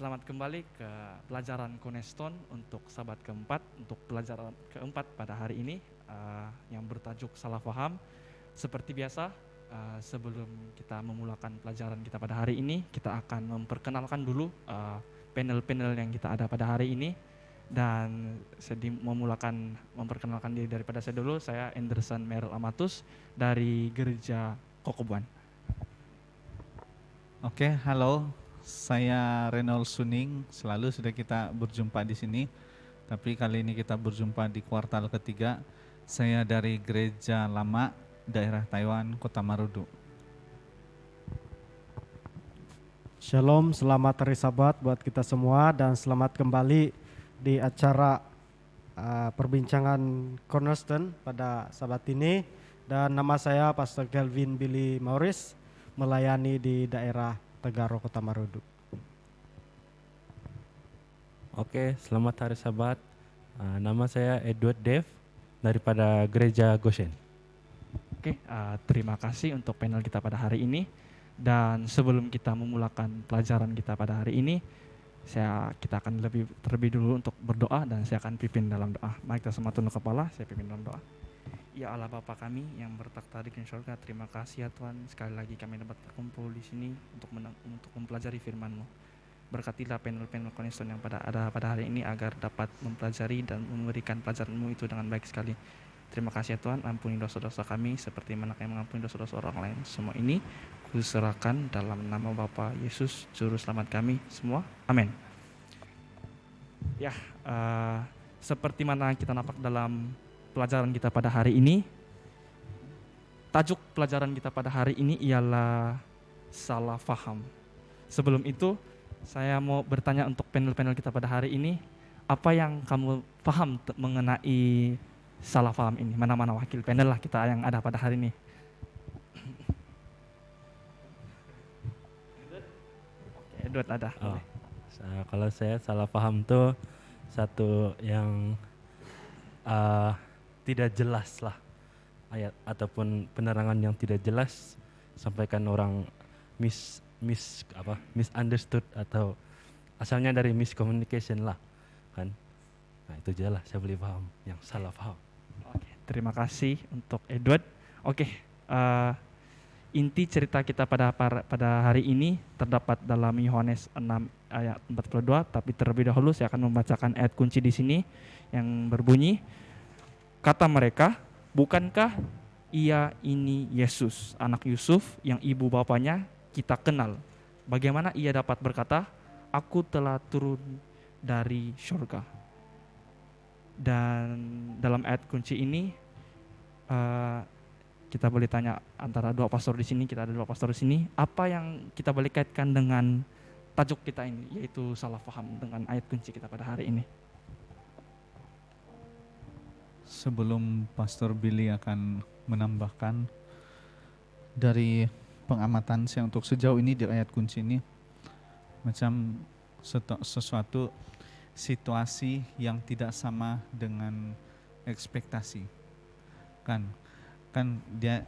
Selamat kembali ke pelajaran Cornerstone untuk sahabat keempat, untuk pelajaran keempat pada hari ini yang bertajuk salah faham. Seperti biasa, sebelum kita memulakan pelajaran kita pada hari ini, kita akan memperkenalkan dulu panel-panel yang kita ada pada hari ini. Dan memperkenalkan diri daripada saya dulu, saya Anderson Merel Amatus dari Gereja Kokobuan. Oke, halo. Saya Renol Suning. Selalu sudah kita berjumpa di sini. Tapi kali ini kita berjumpa di kuartal ketiga. Saya dari Gereja Lama, daerah Taiwan, Kota Marudu. Shalom, selamat hari Sabat buat kita semua dan selamat kembali di acara perbincangan Cornerstone pada Sabat ini. Dan nama saya Pastor Kelvin Billy Maurice, melayani di daerah Tegaro, Kota Marudu. Oke, selamat hari Sabat. Nama saya Edward Dev daripada Gereja Goshen. Oke, terima kasih untuk panel kita pada hari ini. Dan sebelum kita memulakan pelajaran kita pada hari ini, kita akan terlebih dulu untuk berdoa dan saya akan pimpin dalam doa. Mari kita semua tunduk kepala, saya pimpin dalam doa. Ya Allah Bapa kami yang bertakhta di surga, terima kasih ya Tuhan, sekali lagi kami dapat berkumpul di sini untuk mempelajari firman-Mu. Berkatilah panel-panel Cornerstone yang ada pada hari ini agar dapat mempelajari dan memberikan pelajaran-Mu itu dengan baik sekali. Terima kasih ya Tuhan, ampuni dosa-dosa kami seperti mana kami mengampuni dosa-dosa orang lain. Semua ini kuserahkan dalam nama Bapa Yesus, Juru Selamat kami semua. Amin. Ya, seperti mana kita nampak dalam pelajaran kita pada hari ini, tajuk pelajaran kita pada hari ini ialah salah faham. Sebelum itu, saya mau bertanya untuk panel-panel kita pada hari ini, apa yang kamu paham mengenai salah faham ini? Mana-mana wakil panel lah kita yang ada pada hari ini. Edward ada. Kalau saya salah paham tuh satu yang tidak jelas lah, ayat ataupun penerangan yang tidak jelas, sampaikan orang misunderstood atau asalnya dari miscommunication lah kan. Nah itu jelas saya boleh paham yang salah paham. Oke, terima kasih untuk Edward. Oke, inti cerita kita pada hari ini terdapat dalam Yohanes 6 ayat 42, tapi terlebih dahulu saya akan membacakan ayat kunci di sini yang berbunyi, kata mereka, bukankah ia ini Yesus, anak Yusuf yang ibu bapanya kita kenal? Bagaimana ia dapat berkata, aku telah turun dari surga? Dan dalam ayat kunci ini kita boleh tanya antara dua pastor di sini, kita ada dua pastor di sini, apa yang kita boleh kaitkan dengan tajuk kita ini, yaitu salah faham dengan ayat kunci kita pada hari ini. Sebelum Pastor Billy akan menambahkan dari pengamatan saya untuk sejauh ini di ayat kunci ini, macam sesuatu situasi yang tidak sama dengan ekspektasi. Kan dia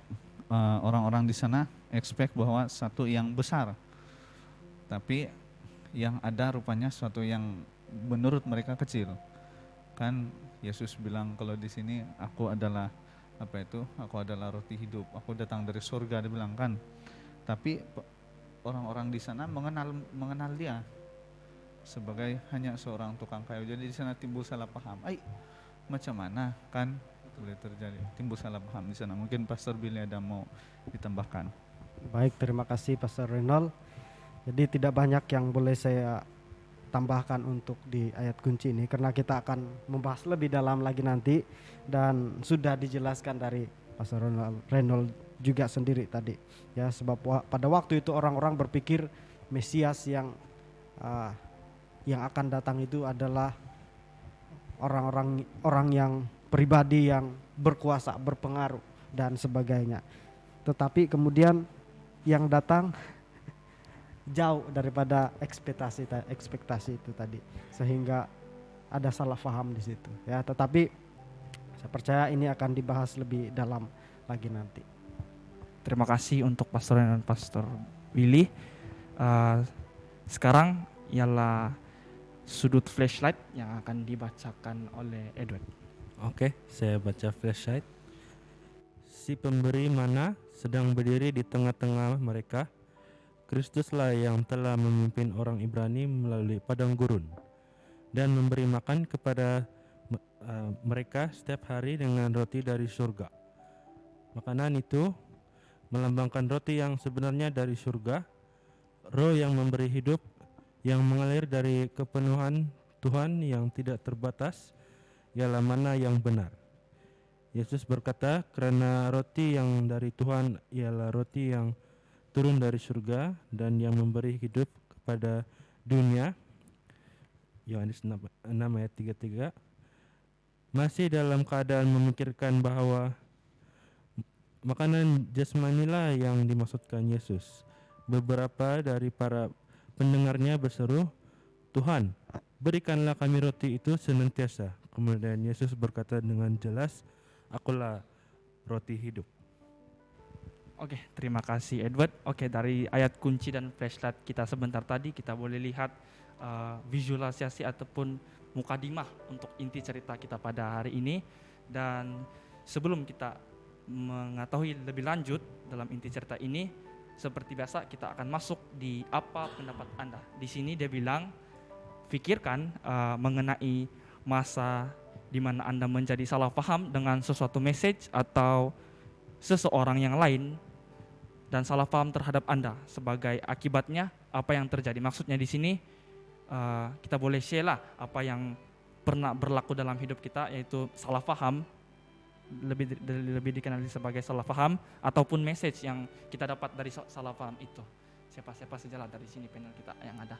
orang-orang di sana expect bahwa satu yang besar, tapi yang ada rupanya suatu yang menurut mereka kecil. Kan Yesus bilang kalau di sini aku adalah roti hidup, aku datang dari surga, dia bilang kan. Tapi orang-orang di sana mengenal dia sebagai hanya seorang tukang kayu. Jadi di sana timbul salah paham. Macam mana kan boleh terjadi timbul salah paham di sana. Mungkin Pastor Billy ada mau ditambahkan. Baik, terima kasih Pastor Renol. Jadi tidak banyak yang boleh saya tambahkan untuk di ayat kunci ini karena kita akan membahas lebih dalam lagi nanti dan sudah dijelaskan dari Pastor Renol juga sendiri tadi ya, sebab pada waktu itu orang-orang berpikir Mesias yang akan datang itu adalah orang yang pribadi yang berkuasa, berpengaruh dan sebagainya. Tetapi kemudian yang datang jauh daripada ekspektasi itu tadi, sehingga ada salah paham di situ ya. Tetapi saya percaya ini akan dibahas lebih dalam lagi nanti. Terima kasih untuk Pastor dan Pastor Willy. Sekarang ialah sudut flashlight yang akan dibacakan oleh Edward. Oke, saya baca flashlight. Si pemberi mana sedang berdiri di tengah-tengah mereka. Kristuslah yang telah memimpin orang Ibrani melalui padang gurun dan memberi makan kepada mereka setiap hari dengan roti dari surga. Makanan itu melambangkan roti yang sebenarnya dari surga, roh yang memberi hidup, yang mengalir dari kepenuhan Tuhan yang tidak terbatas, ialah mana yang benar. Yesus berkata, kerana roti yang dari Tuhan ialah roti yang turun dari surga dan yang memberi hidup kepada dunia. Yohanes 6 ayat 33. Masih dalam keadaan memikirkan bahwa makanan jasmanilah yang dimaksudkan Yesus. Beberapa dari para pendengarnya berseru, Tuhan, berikanlah kami roti itu senantiasa. Kemudian Yesus berkata dengan jelas, akulah roti hidup. Oke, terima kasih Edward. Oke, dari ayat kunci dan flashlight kita sebentar tadi, kita boleh lihat visualisasi ataupun mukadimah untuk inti cerita kita pada hari ini. Dan sebelum kita mengetahui lebih lanjut dalam inti cerita ini, seperti biasa kita akan masuk di apa pendapat Anda. Di sini dia bilang, pikirkan mengenai masa di mana Anda menjadi salah paham dengan sesuatu message atau seseorang yang lain dan salah paham terhadap Anda. Sebagai akibatnya apa yang terjadi. Maksudnya di sini kita boleh share lah apa yang pernah berlaku dalam hidup kita, yaitu salah paham, lebih dikenali sebagai salah paham, ataupun message yang kita dapat dari salah paham itu. Siapa-siapa sajalah dari sini panel kita yang ada.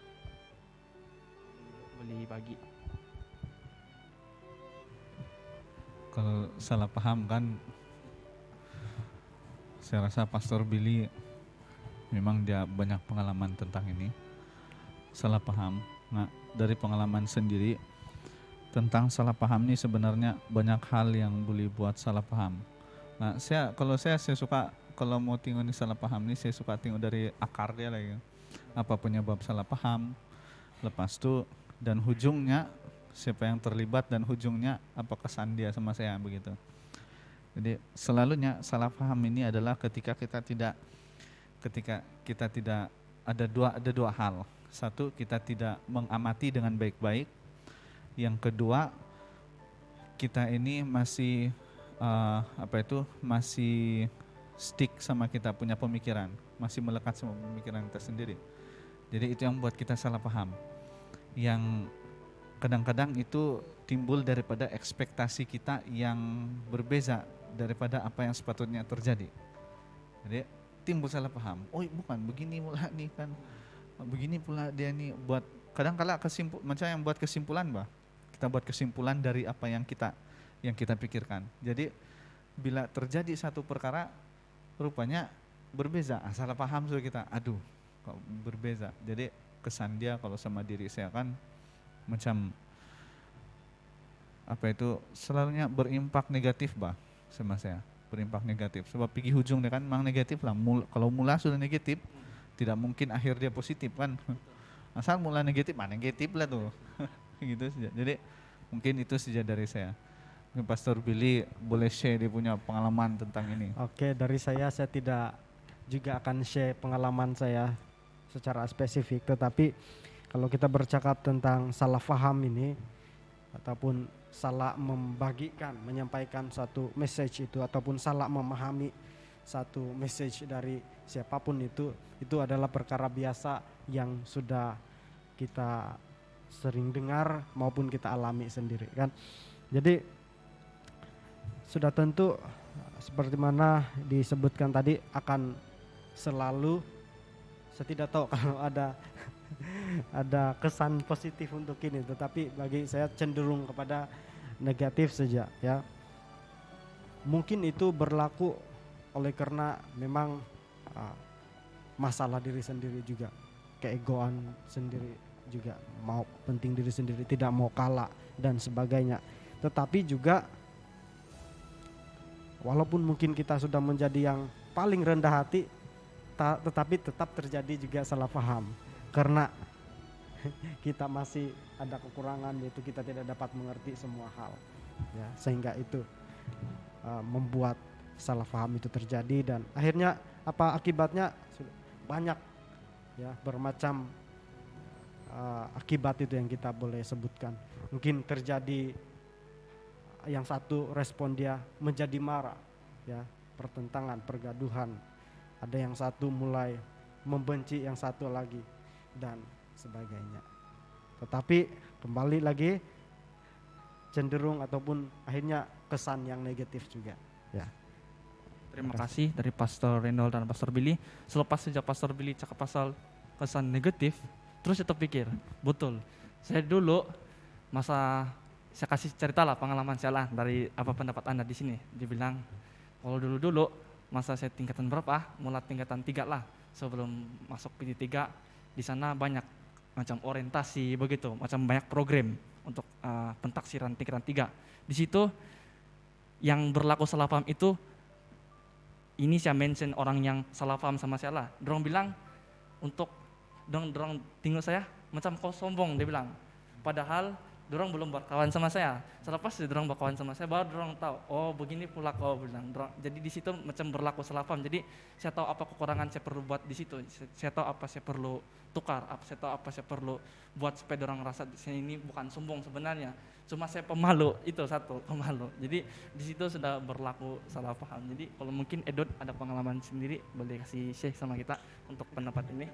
Boleh bagi. Kalau salah paham kan, saya rasa Pastor Billy memang dia banyak pengalaman tentang ini. Salah paham. Nah, dari pengalaman sendiri tentang salah paham ini sebenarnya banyak hal yang boleh buat salah paham. Nah, kalau saya suka, kalau mau tengok ini salah paham ini, saya suka tengok dari akar dia lagi. Apa penyebab salah paham, lepas itu dan hujungnya siapa yang terlibat dan hujungnya apa kesan dia sama saya, begitu. Jadi selalunya salah paham ini adalah ketika kita tidak ada dua hal. Satu, kita tidak mengamati dengan baik-baik. Yang kedua, kita ini masih masih stick sama kita punya pemikiran, masih melekat sama pemikiran kita sendiri. Jadi itu yang buat kita salah paham. Yang kadang-kadang itu timbul daripada ekspektasi kita yang berbeza daripada apa yang sepatutnya terjadi. Jadi timbul salah paham. Oh, bukan begini pula nih kan. Begini pula dia nih buat kadang-kala macam yang buat kesimpulan, bah. Kita buat kesimpulan dari apa yang kita pikirkan. Jadi bila terjadi satu perkara rupanya berbeza, salah paham sudah kita. Aduh, kok berbeza. Jadi kesan dia kalau sama diri saya kan macam selalunya berimpak negatif, bah, sama saya. Berimpak negatif. Sebab pergi hujung dia kan memang negatif lah. Kalau mula sudah negatif, tidak mungkin akhir dia positif kan. Asal mula negatif, negatif lah tuh. Gitu saja. Jadi mungkin itu saja dari saya. Mungkin Pastor Billy boleh share dia punya pengalaman tentang ini. Oke, dari saya tidak juga akan share pengalaman saya secara spesifik, tetapi kalau kita bercakap tentang salah paham ini ataupun salah menyampaikan suatu message itu ataupun salah memahami satu message dari siapapun itu adalah perkara biasa yang sudah kita sering dengar maupun kita alami sendiri kan. Jadi sudah tentu seperti mana disebutkan tadi akan selalu, saya tidak tahu kalau ada kesan positif untuk ini, tetapi bagi saya cenderung kepada negatif saja ya. Mungkin itu berlaku oleh karena memang masalah diri sendiri juga, keegoan sendiri juga, mau penting diri sendiri, tidak mau kalah dan sebagainya. Tetapi juga walaupun mungkin kita sudah menjadi yang paling rendah hati, tetapi tetap terjadi juga salah paham. Karena kita masih ada kekurangan, yaitu kita tidak dapat mengerti semua hal, ya, sehingga itu membuat salah paham itu terjadi, dan akhirnya apa akibatnya? Banyak, ya, bermacam akibat itu yang kita boleh sebutkan. Mungkin terjadi yang satu respon dia menjadi marah, ya, pertentangan, pergaduhan. Ada yang satu mulai membenci yang satu lagi dan sebagainya. Tetapi kembali lagi cenderung ataupun akhirnya kesan yang negatif juga, ya. Terima kasih dari Pastor Reynold dan Pastor Billy. Sejak Pastor Billy cakap pasal kesan negatif, terus saya terpikir, betul. Saya dulu saya kasih cerita lah pengalaman saya lah dari apa pendapat Anda di sini. Dibilang kalau dulu masa saya tingkatan berapa? Mulai tingkatan 3 lah. Sebelum masuk PT3, di sana banyak macam orientasi begitu, macam banyak program untuk pentaksiran tingkatan 3. Di situ yang berlaku salah paham itu, ini saya mention orang yang salah paham sama saya lah. Dorong bilang untuk dorong tinggal saya macam kau sombong, dia bilang. Padahal dorong belum berkawan sama saya. Selepas dorong berkawan sama saya, baru dorong tahu, oh begini pula kau bilang. Jadi di situ macam berlaku salah paham. Jadi saya tahu apa kekurangan saya perlu buat di situ. Saya tahu apa saya perlu tukar, saya tahu apa saya perlu buat supaya dorong rasa saya ini bukan sombong sebenarnya. Cuma saya pemalu, itu satu, pemalu. Jadi di situ sudah berlaku salah paham. Jadi kalau mungkin Edot ada pengalaman sendiri, boleh kasih share sama kita untuk pendapat ini.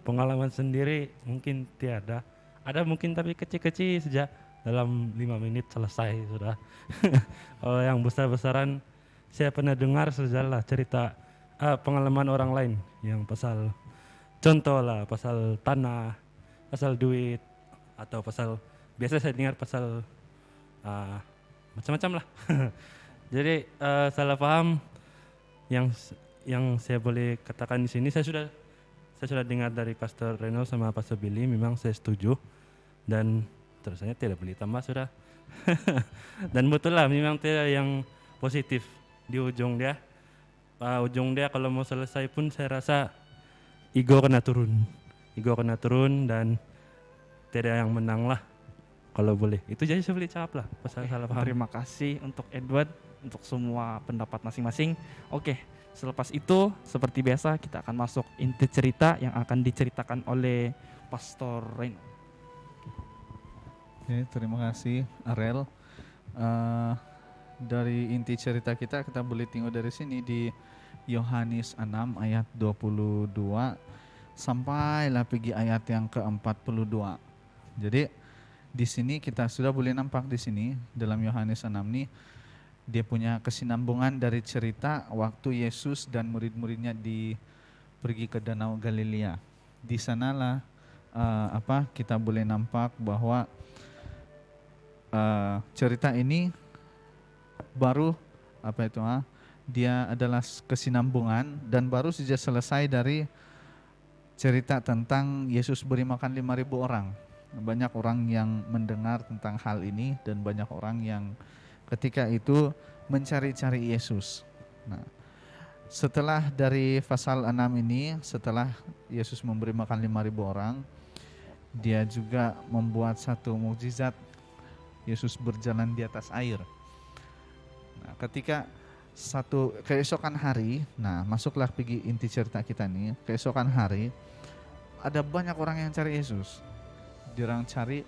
Pengalaman sendiri mungkin tiada. Ada mungkin tapi kecil-kecil saja, dalam 5 menit selesai sudah. Kalau yang besar-besaran saya pernah dengar sejarah cerita pengalaman orang lain yang pasal contoh lah, pasal tanah, pasal duit, atau pasal biasa saya dengar pasal macam-macam lah. Jadi salah paham yang saya boleh katakan di sini, saya sudah dengar dari Pastor Reno sama Pastor Billy, memang saya setuju dan terusnya tidak boleh tambah sudah. Dan betul lah, memang tidak yang positif di ujung dia. Ujung dia kalau mau selesai pun saya rasa ego kena turun dan tidak yang menang lah kalau boleh. Itu jadi saya boleh cakap lah pasal salah paham. Terima kasih untuk Edward, untuk semua pendapat masing-masing. Oke, selepas itu seperti biasa kita akan masuk inti cerita yang akan diceritakan oleh Pastor Reynold. Oke, terima kasih Arel. Dari inti cerita kita boleh tengok dari sini di Yohanes 6 ayat 22 sampailah pergi ayat yang ke-42. Jadi di sini kita sudah boleh nampak di sini dalam Yohanes 6 nih, dia punya kesinambungan dari cerita waktu Yesus dan murid-muridnya pergi ke Danau Galilea. Di sanalah kita boleh nampak bahwa cerita ini baru dia adalah kesinambungan dan baru saja selesai dari cerita tentang Yesus beri makan 5.000 orang. Banyak orang yang mendengar tentang hal ini dan banyak orang yang ketika itu mencari-cari Yesus. Nah, setelah dari pasal 6 ini, setelah Yesus memberi makan 5.000 orang, dia juga membuat satu mukjizat, Yesus berjalan di atas air. Nah, ketika keesokan hari, nah masuklah pergi inti cerita kita nih, keesokan hari ada banyak orang yang cari Yesus. Diorang cari,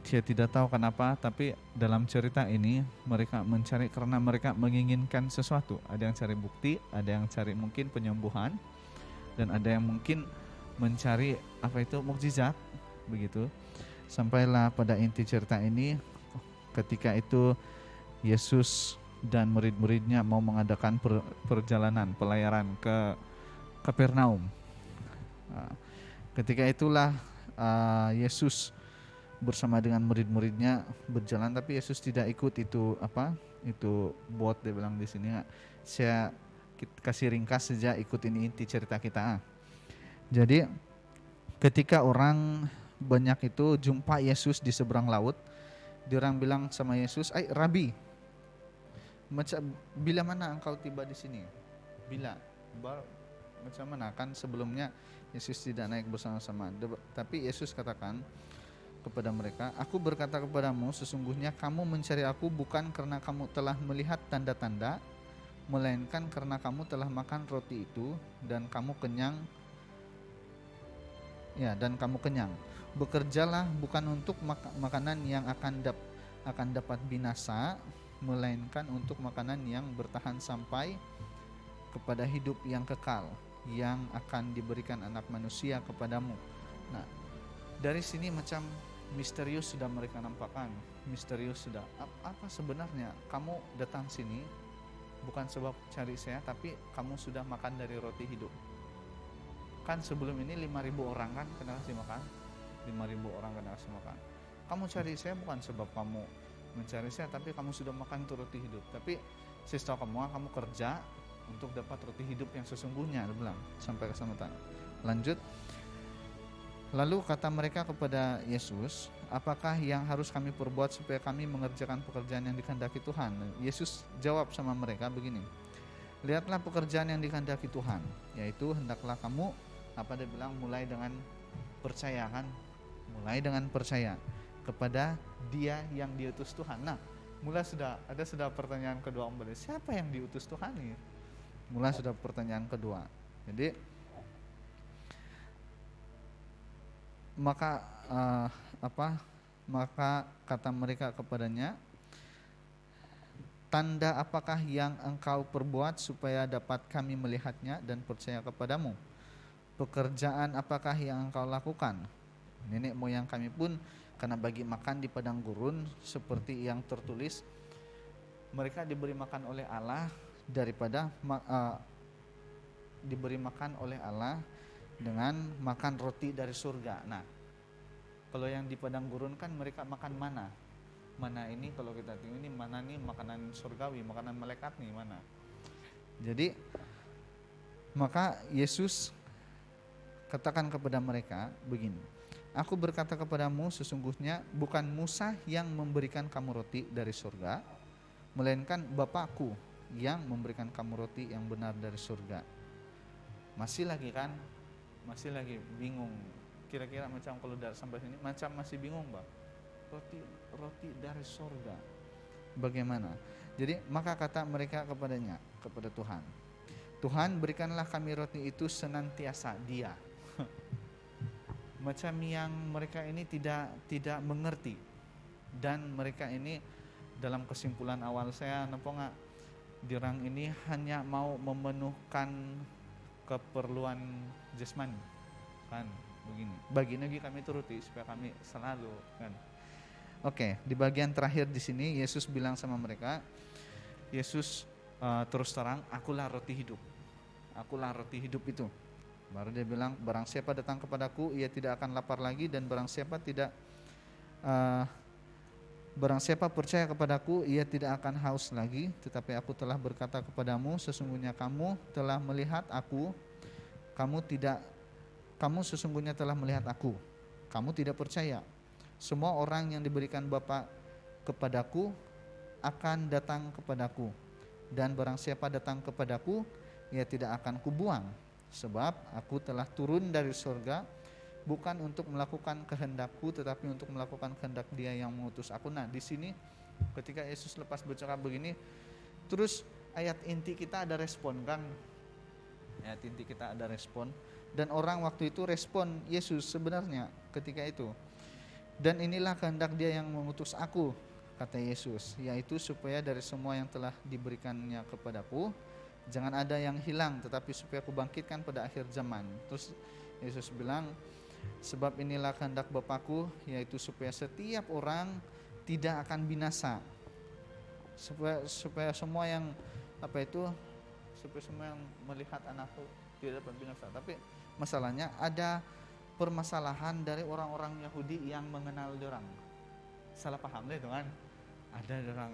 dia tidak tahu kenapa, tapi dalam cerita ini mereka mencari karena mereka menginginkan sesuatu. Ada yang cari bukti, ada yang cari mungkin penyembuhan, dan ada yang mungkin mencari mukjizat begitu. Sampailah pada inti cerita ini, ketika itu Yesus dan murid-muridnya mau mengadakan perjalanan pelayaran ke Kapernaum. Ketika itulah Yesus bersama dengan murid-muridnya berjalan, tapi Yesus tidak ikut itu buat, dia bilang di sini. Saya kasih ringkas saja, ikut ini inti cerita kita. Jadi ketika orang banyak itu jumpa Yesus di seberang laut, diorang bilang sama Yesus, Rabi, bila mana engkau tiba di sini? Bila? macam mana kan sebelumnya Yesus tidak naik bersama-sama. Tapi Yesus katakan kepada mereka, aku berkata kepadamu, sesungguhnya kamu mencari aku bukan karena kamu telah melihat tanda-tanda, melainkan karena kamu telah makan roti itu dan kamu kenyang. Ya, dan kamu kenyang. Bekerjalah bukan untuk makanan yang akan dapat binasa, melainkan untuk makanan yang bertahan sampai kepada hidup yang kekal, yang akan diberikan Anak Manusia kepadamu. Nah, dari sini macam misterius sudah mereka nampakkan. Misterius sudah. Apa sebenarnya kamu datang sini bukan sebab cari saya, tapi kamu sudah makan dari roti hidup. Kan sebelum ini 5.000 orang kan kena kasih makan. 5.000 orang kena kasih makan. Kamu cari saya bukan sebab kamu mencari saya, tapi kamu sudah makan itu roti hidup. Tapi saya tahu kamu kerja untuk dapat roti hidup yang sesungguhnya, dia bilang sampai keselamatan. Lanjut. Lalu kata mereka kepada Yesus, apakah yang harus kami perbuat supaya kami mengerjakan pekerjaan yang dikehendaki Tuhan? Yesus jawab sama mereka begini, lihatlah pekerjaan yang dikehendaki Tuhan, yaitu hendaklah kamu, dia bilang, mulai dengan percaya kan, mulai dengan percaya kepada Dia yang diutus Tuhan. Nah, mulai sudah pertanyaan kedua kembali, siapa yang diutus Tuhan ini? Mulai sudah pertanyaan kedua. Jadi maka kata mereka kepadanya, tanda apakah yang engkau perbuat supaya dapat kami melihatnya dan percaya kepadamu? Pekerjaan apakah yang engkau lakukan? Nenek moyang kami pun karena bagi makan di padang gurun, seperti yang tertulis, mereka diberi makan oleh Allah diberi makan oleh Allah dengan makan roti dari surga. Nah, kalau yang di padang gurun kan mereka makan mana. Mana ini kalau kita tengok ini mana nih makanan surgawi, makanan malaikat nih mana. Jadi maka Yesus katakan kepada mereka begini, aku berkata kepadamu, sesungguhnya bukan Musa yang memberikan kamu roti dari surga, melainkan Bapakku yang memberikan kamu roti yang benar dari surga. Masih lagi bingung. Kira-kira macam kalau dari sampai sini macam masih bingung, Bang. Roti dari surga. Bagaimana? Jadi maka kata mereka kepada Tuhan, Tuhan berikanlah kami roti itu senantiasa. Dia macam yang mereka ini tidak mengerti, dan mereka ini dalam kesimpulan awal saya nampak dirang ini hanya mau memenuhkan keperluan jasmani kan begini, bagi lagi kami turuti supaya kami selalu kan. Oke, di bagian terakhir di sini Yesus bilang sama mereka, Yesus terus terang, akulah roti hidup itu. Baru dia bilang, barang siapa datang kepadaku ia tidak akan lapar lagi, dan barang siapa percaya kepadaku ia tidak akan haus lagi. Tetapi aku telah berkata kepadamu, sesungguhnya kamu telah melihat aku, kamu sesungguhnya telah melihat aku, kamu tidak percaya. Semua orang yang diberikan Bapa kepadaku akan datang kepadaku, dan barang siapa datang kepadaku ia tidak akan kubuang. Sebab aku telah turun dari surga bukan untuk melakukan kehendakku, tetapi untuk melakukan kehendak Dia yang mengutus aku. Nah, di sini ketika Yesus lepas bercakap begini, terus ayat inti kita ada respon kan? Ayat inti kita ada respon, dan orang waktu itu respon Yesus sebenarnya ketika itu. Dan inilah kehendak Dia yang mengutus aku, kata Yesus, yaitu supaya dari semua yang telah diberikannya kepadaku jangan ada yang hilang, tetapi supaya aku bangkitkan pada akhir zaman. Terus Yesus bilang, sebab inilah kehendak Bapakku, yaitu supaya setiap orang tidak akan binasa, supaya semua yang supaya semua yang melihat anakku tidak dapat binasa. Tapi masalahnya ada permasalahan dari orang-orang Yahudi yang mengenal dorang. Salah paham deh itu kan. Ada orang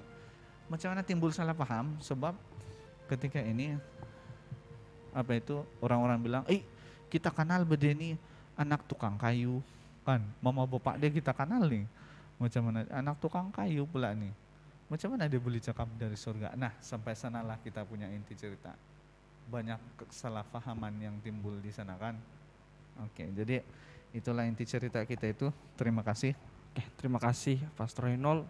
macam mana timbul salah paham, sebab ketika ini orang-orang bilang, kita kenal bedeni anak tukang kayu kan, mama bapak dia kita kenal nih, macam mana anak tukang kayu pula nih, macam mana dia boleh cakap dari surga. Nah, sampai sanalah kita punya inti cerita. banyak kesalahpahaman yang timbul di sana kan. Oke, jadi itulah inti cerita kita itu. Terima kasih. Oke, terima kasih Pastor Reynold.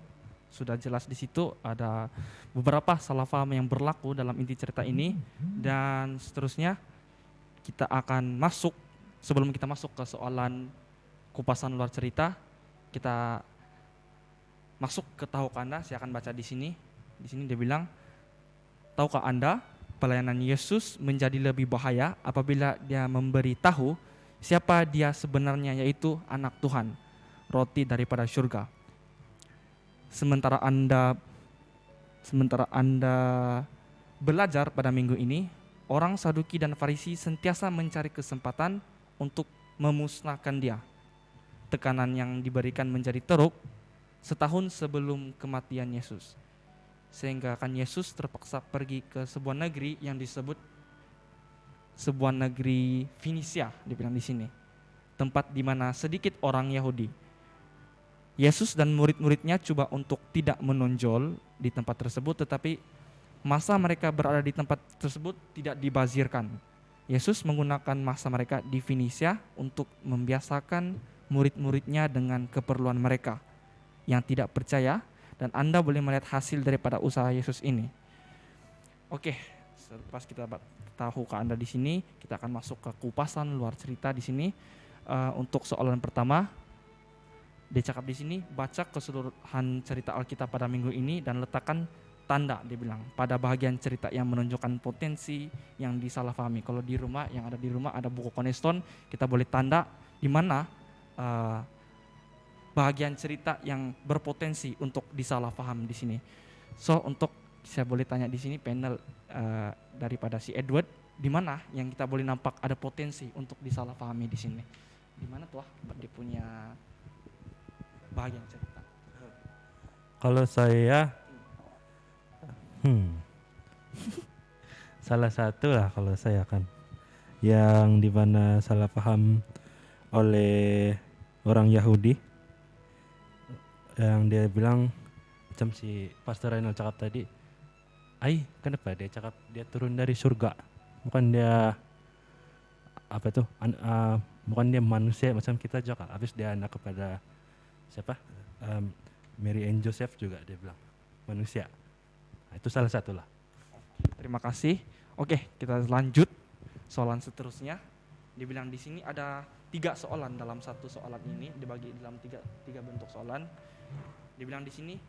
Sudah jelas di situ ada beberapa salah paham yang berlaku dalam inti cerita ini, dan seterusnya kita akan masuk. Sebelum kita masuk ke soalan kupasan luar cerita, kita masuk ke tahukah Anda. Saya akan baca di sini. Di sini dia bilang, tahukah Anda pelayanan Yesus menjadi lebih bahaya apabila dia memberitahu siapa dia sebenarnya, yaitu anak Tuhan, roti daripada surga. Sementara Anda belajar pada minggu ini, orang Saduki dan Farisi sentiasa mencari kesempatan untuk memusnahkan dia. Tekanan yang diberikan menjadi teruk setahun sebelum kematian Yesus. Sehingga kan Yesus terpaksa pergi ke sebuah negeri yang disebut sebuah negeri Finisia, dibilang di sini. Tempat di mana sedikit orang Yahudi. Yesus dan murid-muridnya coba untuk tidak menonjol di tempat tersebut, tetapi masa mereka berada di tempat tersebut tidak dibazirkan. Yesus menggunakan masa mereka di Finisia untuk membiasakan murid-muridnya dengan keperluan mereka yang tidak percaya, dan Anda boleh melihat hasil daripada usaha Yesus ini. Oke, selepas kita tahu ke Anda di sini, kita akan masuk ke kupasan luar cerita di sini. Untuk soalan pertama, dia cakap di sini, baca keseluruhan cerita Alkitab pada minggu ini dan letakkan tanda, dia bilang, pada bahagian cerita yang menunjukkan potensi yang disalahpahami. Kalau di rumah, yang ada di rumah ada buku Cornerstone, kita boleh tanda di mana bahagian cerita yang berpotensi untuk disalahpaham di sini. So, untuk saya boleh tanya di sini panel daripada si Edward, di mana yang kita boleh nampak ada potensi untuk disalahpahami di sini? Di mana tuh dia punya bahagian cerita? Kalau saya salah satu lah kalau saya kan yang dimana salah paham oleh orang Yahudi, yang dia bilang macam si Pastor Reynold cakap tadi, kenapa dia cakap dia turun dari surga, bukan dia apa tuh bukan dia manusia macam kita juga, habis dia anak kepada siapa, Mary and Joseph juga dia bilang manusia. Nah, itu salah satu lah. Terima kasih. Oke, kita lanjut soalan seterusnya. Dibilang di sini ada 3 soalan dalam satu soalan ini, dibagi dalam tiga bentuk soalan. Dibilang di sini,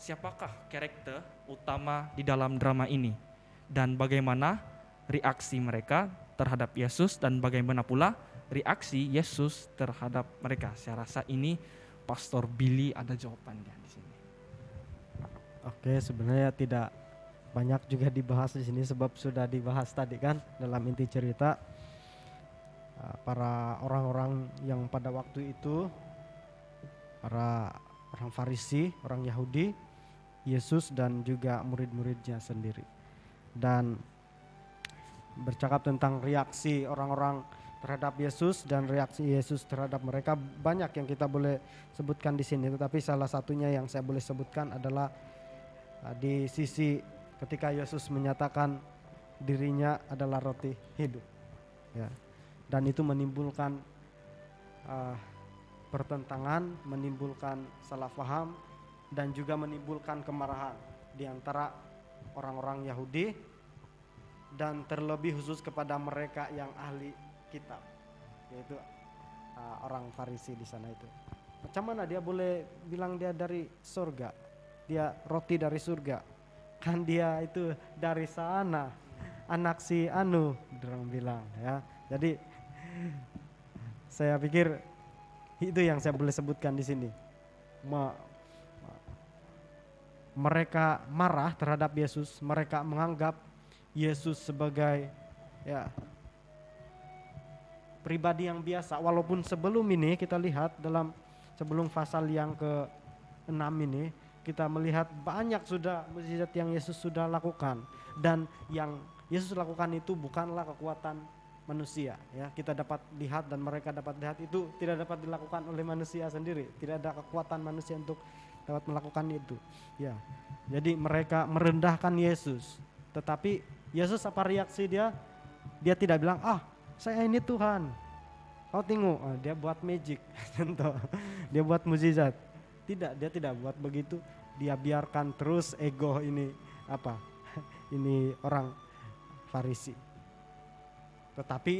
siapakah karakter utama di dalam drama ini dan bagaimana reaksi mereka terhadap Yesus dan bagaimana pula reaksi Yesus terhadap mereka. Saya rasa ini Pastor Billy ada jawabannya di sini. Oke, sebenarnya tidak banyak juga dibahas di sini sebab sudah dibahas tadi kan dalam inti cerita. Para orang-orang yang pada waktu itu, para orang Farisi, orang Yahudi, Yesus dan juga murid-muridnya sendiri. Dan bercakap tentang reaksi orang-orang terhadap Yesus dan reaksi Yesus terhadap mereka, banyak yang kita boleh sebutkan di sini. Tetapi salah satunya yang saya boleh sebutkan adalah di sisi ketika Yesus menyatakan dirinya adalah roti hidup, ya. Dan itu menimbulkan pertentangan, menimbulkan salah paham, dan juga menimbulkan kemarahan di antara orang-orang Yahudi dan terlebih khusus kepada mereka yang ahli kitab, yaitu orang Farisi di sana itu. Macam mana dia boleh bilang dia dari surga? Dia roti dari surga, kan dia itu dari sana, anak si Anu, orang bilang, ya. Jadi saya pikir itu yang saya boleh sebutkan di sini. Mereka marah terhadap Yesus, mereka menganggap Yesus sebagai pribadi yang biasa. Walaupun sebelum ini kita lihat sebelum pasal yang ke-6 ini, kita melihat banyak sudah mukjizat yang Yesus sudah lakukan, dan yang Yesus lakukan itu bukanlah kekuatan manusia, ya. Kita dapat lihat dan mereka dapat lihat itu tidak dapat dilakukan oleh manusia sendiri, tidak ada kekuatan manusia untuk dapat melakukan itu, ya. Jadi mereka merendahkan Yesus, tetapi Yesus apa reaksi dia? Dia tidak bilang, ah saya ini Tuhan, kau tengok. Dia buat magic, contoh. Dia buat mukjizat. Tidak, dia tidak buat begitu. Dia biarkan terus ego ini ini orang Farisi. Tetapi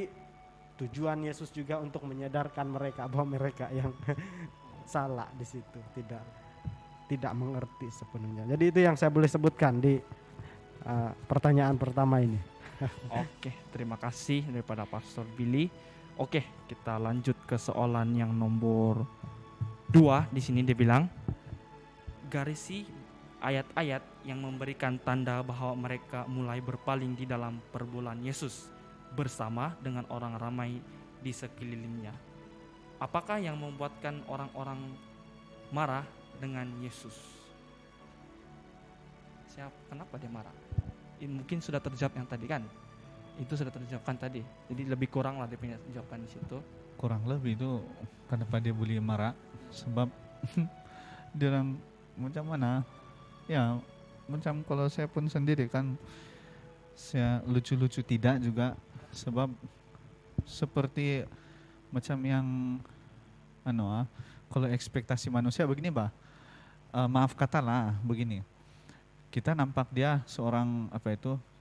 tujuan Yesus juga untuk menyadarkan mereka bahwa mereka yang salah di situ, tidak mengerti sepenuhnya. Jadi itu yang saya boleh sebutkan di pertanyaan pertama ini. Oke, terima kasih daripada Pastor Billy. Oke, kita lanjut ke soalan yang nomor 2. Di sini dia bilang, garisi ayat-ayat yang memberikan tanda bahwa mereka mulai berpaling di dalam perbulan Yesus bersama dengan orang ramai di sekelilingnya. Apakah yang membuatkan orang-orang marah dengan Yesus? Kenapa dia marah? Mungkin sudah terjawab yang tadi kan? Itu sudah terjawabkan tadi. Jadi lebih kurang lah dia punya jawaban di situ. Kurang lebih itu kenapa dia boleh marah, sebab dia orang macam mana ya, macam kalau saya pun sendiri kan, saya lucu-lucu tidak juga, sebab seperti macam yang kalau ekspektasi manusia begini maaf katalah begini, kita nampak dia seorang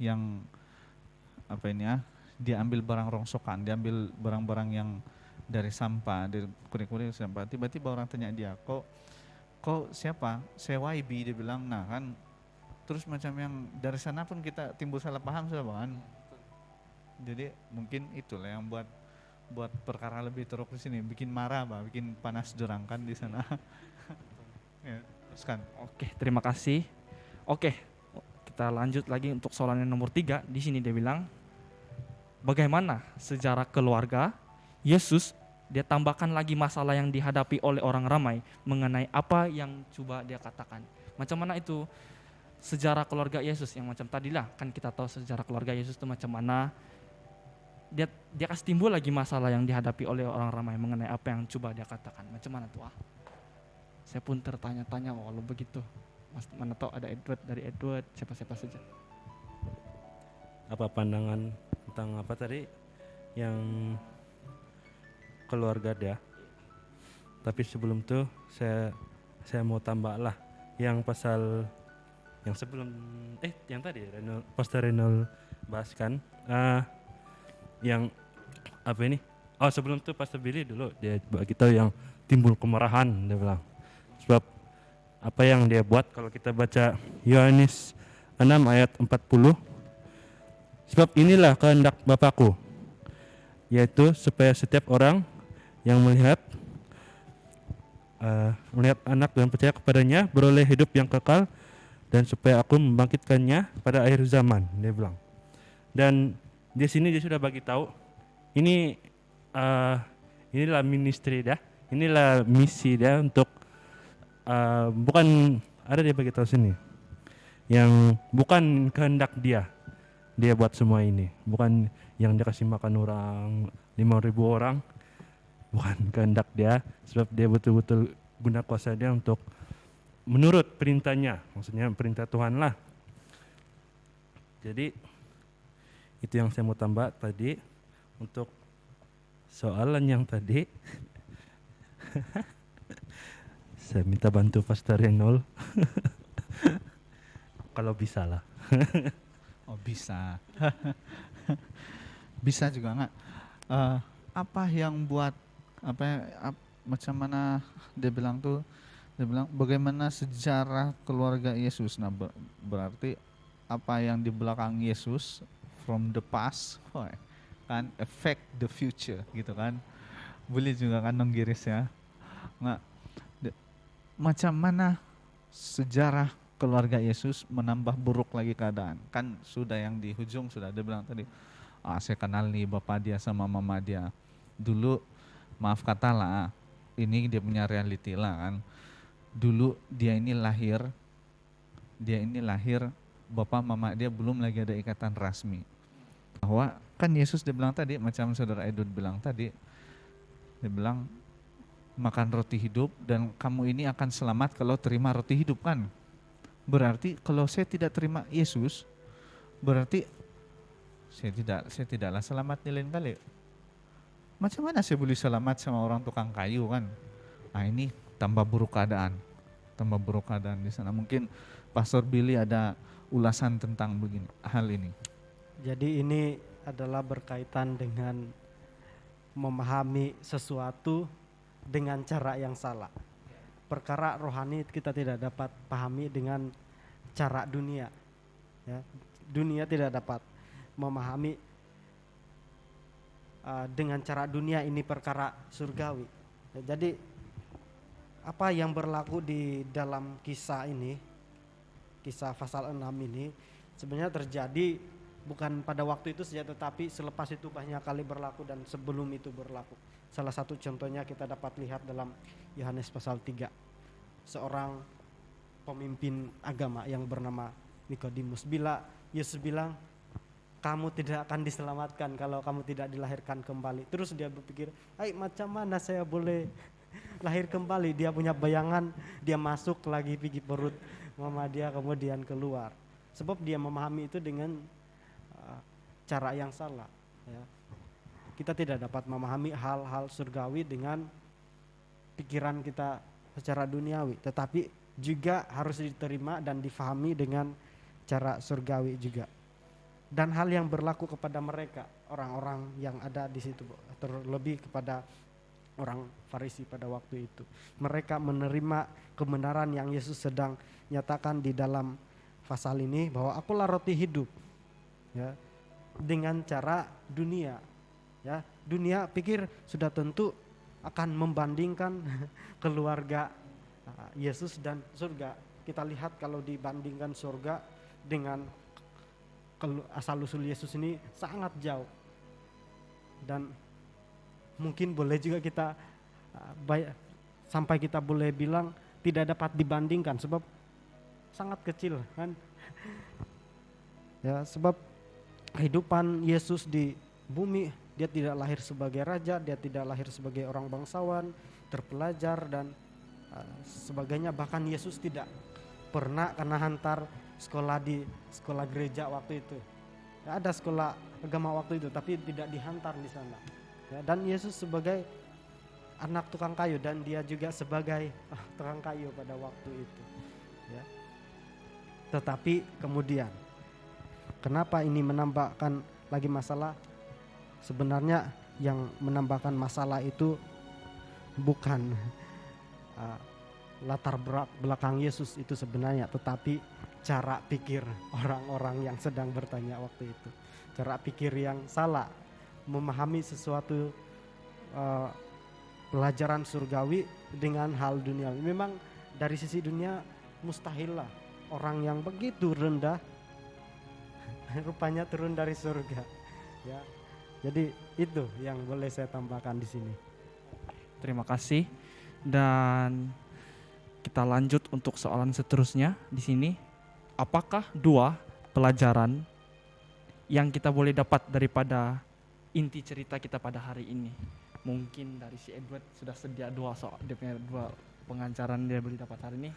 yang dia ambil barang rongsokan, dia ambil barang-barang yang dari sampah, dari kurir-kurir sampah. Tiba-tiba orang tanya dia, kok siapa? Saya YB, dia bilang. Nah kan, terus macam yang dari sana pun kita timbul salah paham sudah kan. Jadi mungkin itulah yang buat perkara lebih teruk di sini, bikin marah bikin panas dorang kan di sana. Ya, teruskan. Oke, terima kasih. Oke, kita lanjut lagi untuk soalan yang nomor 3. Di sini dia bilang, bagaimana sejarah keluarga Yesus, dia tambahkan lagi masalah yang dihadapi oleh orang ramai mengenai apa yang coba dia katakan. Macam mana itu sejarah keluarga Yesus yang macam tadilah, kan kita tahu sejarah keluarga Yesus itu macam mana. Dia kasih timbul lagi masalah yang dihadapi oleh orang ramai mengenai apa yang coba dia katakan. Macam mana tuh? Saya pun tertanya-tanya, walau begitu. Mana tahu ada Edward, siapa-siapa saja. Apa pandangan tentang apa tadi yang keluarga dia? Tapi sebelum itu saya mau tambah lah yang pasal yang sebelum yang tadi Pastor Renol bahaskan, yang apa ini? Oh, sebelum itu Pastor Billy dulu dia bagi tahu yang timbul kemarahan, dia bilang. Sebab apa yang dia buat kalau kita baca Yohanes 6 ayat 40. Sebab inilah kehendak Bapakku, yaitu supaya setiap orang yang melihat anak dan percaya kepadanya beroleh hidup yang kekal, dan supaya aku membangkitkannya pada akhir zaman, dia bilang. Dan di sini dia sudah bagi tahu inilah ministry dia, inilah misi dia untuk bukan ada dia bagi tahu sini yang bukan kehendak dia buat semua ini, bukan yang dia kasih makan orang 5.000 orang, bukan kehendak dia, sebab dia betul-betul guna kuasa dia untuk menurut perintahnya, maksudnya perintah Tuhan lah. Jadi itu yang saya mau tambah tadi untuk soalan yang tadi. Saya minta bantu Pastor Renol. Kalau bisa lah. Oh bisa. Bisa juga enggak? Apa yang buat macam mana dia bilang tuh? Dia bilang bagaimana sejarah keluarga Yesus. Nah berarti apa yang di belakang Yesus from the past kan affect the future gitu kan. Boleh juga kan Nong Giris ya. Nggak, macam mana sejarah keluarga Yesus menambah buruk lagi keadaan. Kan sudah yang di hujung sudah dia bilang tadi, saya kenal nih bapak dia sama mama dia. Dulu maaf kata lah, ini dia punya reality lah kan. Dulu dia ini lahir, bapak mama dia belum lagi ada ikatan rasmi. Bahwa kan Yesus dia bilang tadi, macam saudara Edward bilang tadi, dia bilang makan roti hidup dan kamu ini akan selamat kalau terima roti hidup kan. Berarti kalau saya tidak terima Yesus, berarti saya tidaklah selamat di lain kali. Macam mana saya boleh selamat sama orang tukang kayu kan? Nah ini tambah buruk keadaan di sana. Mungkin Pastor Billy ada ulasan tentang begini hal ini. Jadi ini adalah berkaitan dengan memahami sesuatu dengan cara yang salah. Perkara rohani kita tidak dapat pahami dengan cara dunia. Ya, dunia tidak dapat memahami dengan cara dunia ini perkara surgawi. Ya, jadi apa yang berlaku di dalam kisah ini, kisah pasal 6 ini sebenarnya terjadi bukan pada waktu itu saja, tetapi selepas itu banyak kali berlaku dan sebelum itu berlaku. Salah satu contohnya kita dapat lihat dalam Yohanes pasal 3. Seorang pemimpin agama yang bernama Nikodemus, bila Yesus bilang kamu tidak akan diselamatkan kalau kamu tidak dilahirkan kembali. Terus dia berpikir, macam mana saya boleh lahir kembali? Dia punya bayangan, dia masuk lagi pergi perut mama dia kemudian keluar. Sebab dia memahami itu dengan cara yang salah. Ya. Kita tidak dapat memahami hal-hal surgawi dengan pikiran kita secara duniawi, tetapi juga harus diterima dan difahami dengan cara surgawi juga. Dan hal yang berlaku kepada mereka, orang-orang yang ada di situ, terlebih kepada orang Farisi pada waktu itu. Mereka menerima kebenaran yang Yesus sedang nyatakan di dalam pasal ini, bahwa akulah roti hidup. Ya, dengan cara dunia. Ya, dunia pikir sudah tentu akan membandingkan keluarga Yesus dan surga. Kita lihat kalau dibandingkan surga dengan asal-usul Yesus ini sangat jauh. Dan mungkin boleh juga kita sampai kita boleh bilang tidak dapat dibandingkan sebab sangat kecil kan. Ya, sebab kehidupan Yesus di bumi, dia tidak lahir sebagai raja, dia tidak lahir sebagai orang bangsawan, terpelajar dan sebagainya. Bahkan Yesus tidak pernah kena hantar sekolah di sekolah gereja waktu itu. Ya, ada sekolah agama waktu itu, tapi tidak dihantar di sana. Ya, dan Yesus sebagai anak tukang kayu dan dia juga sebagai tukang kayu pada waktu itu. Ya. Tetapi kemudian, kenapa ini menambahkan lagi masalah? Sebenarnya yang menambahkan masalah itu bukan latar belakang Yesus itu sebenarnya, tetapi cara pikir orang-orang yang sedang bertanya waktu itu. Cara pikir yang salah, memahami sesuatu pelajaran surgawi dengan hal duniawi. Memang dari sisi dunia mustahil lah orang yang begitu rendah rupanya turun dari surga. Ya. Jadi itu yang boleh saya tambahkan di sini. Terima kasih. Dan kita lanjut untuk soalan seterusnya di sini. Apakah dua pelajaran yang kita boleh dapat daripada inti cerita kita pada hari ini? Mungkin dari si Edward sudah sedia dua pengancaran dia boleh dapat hari ini.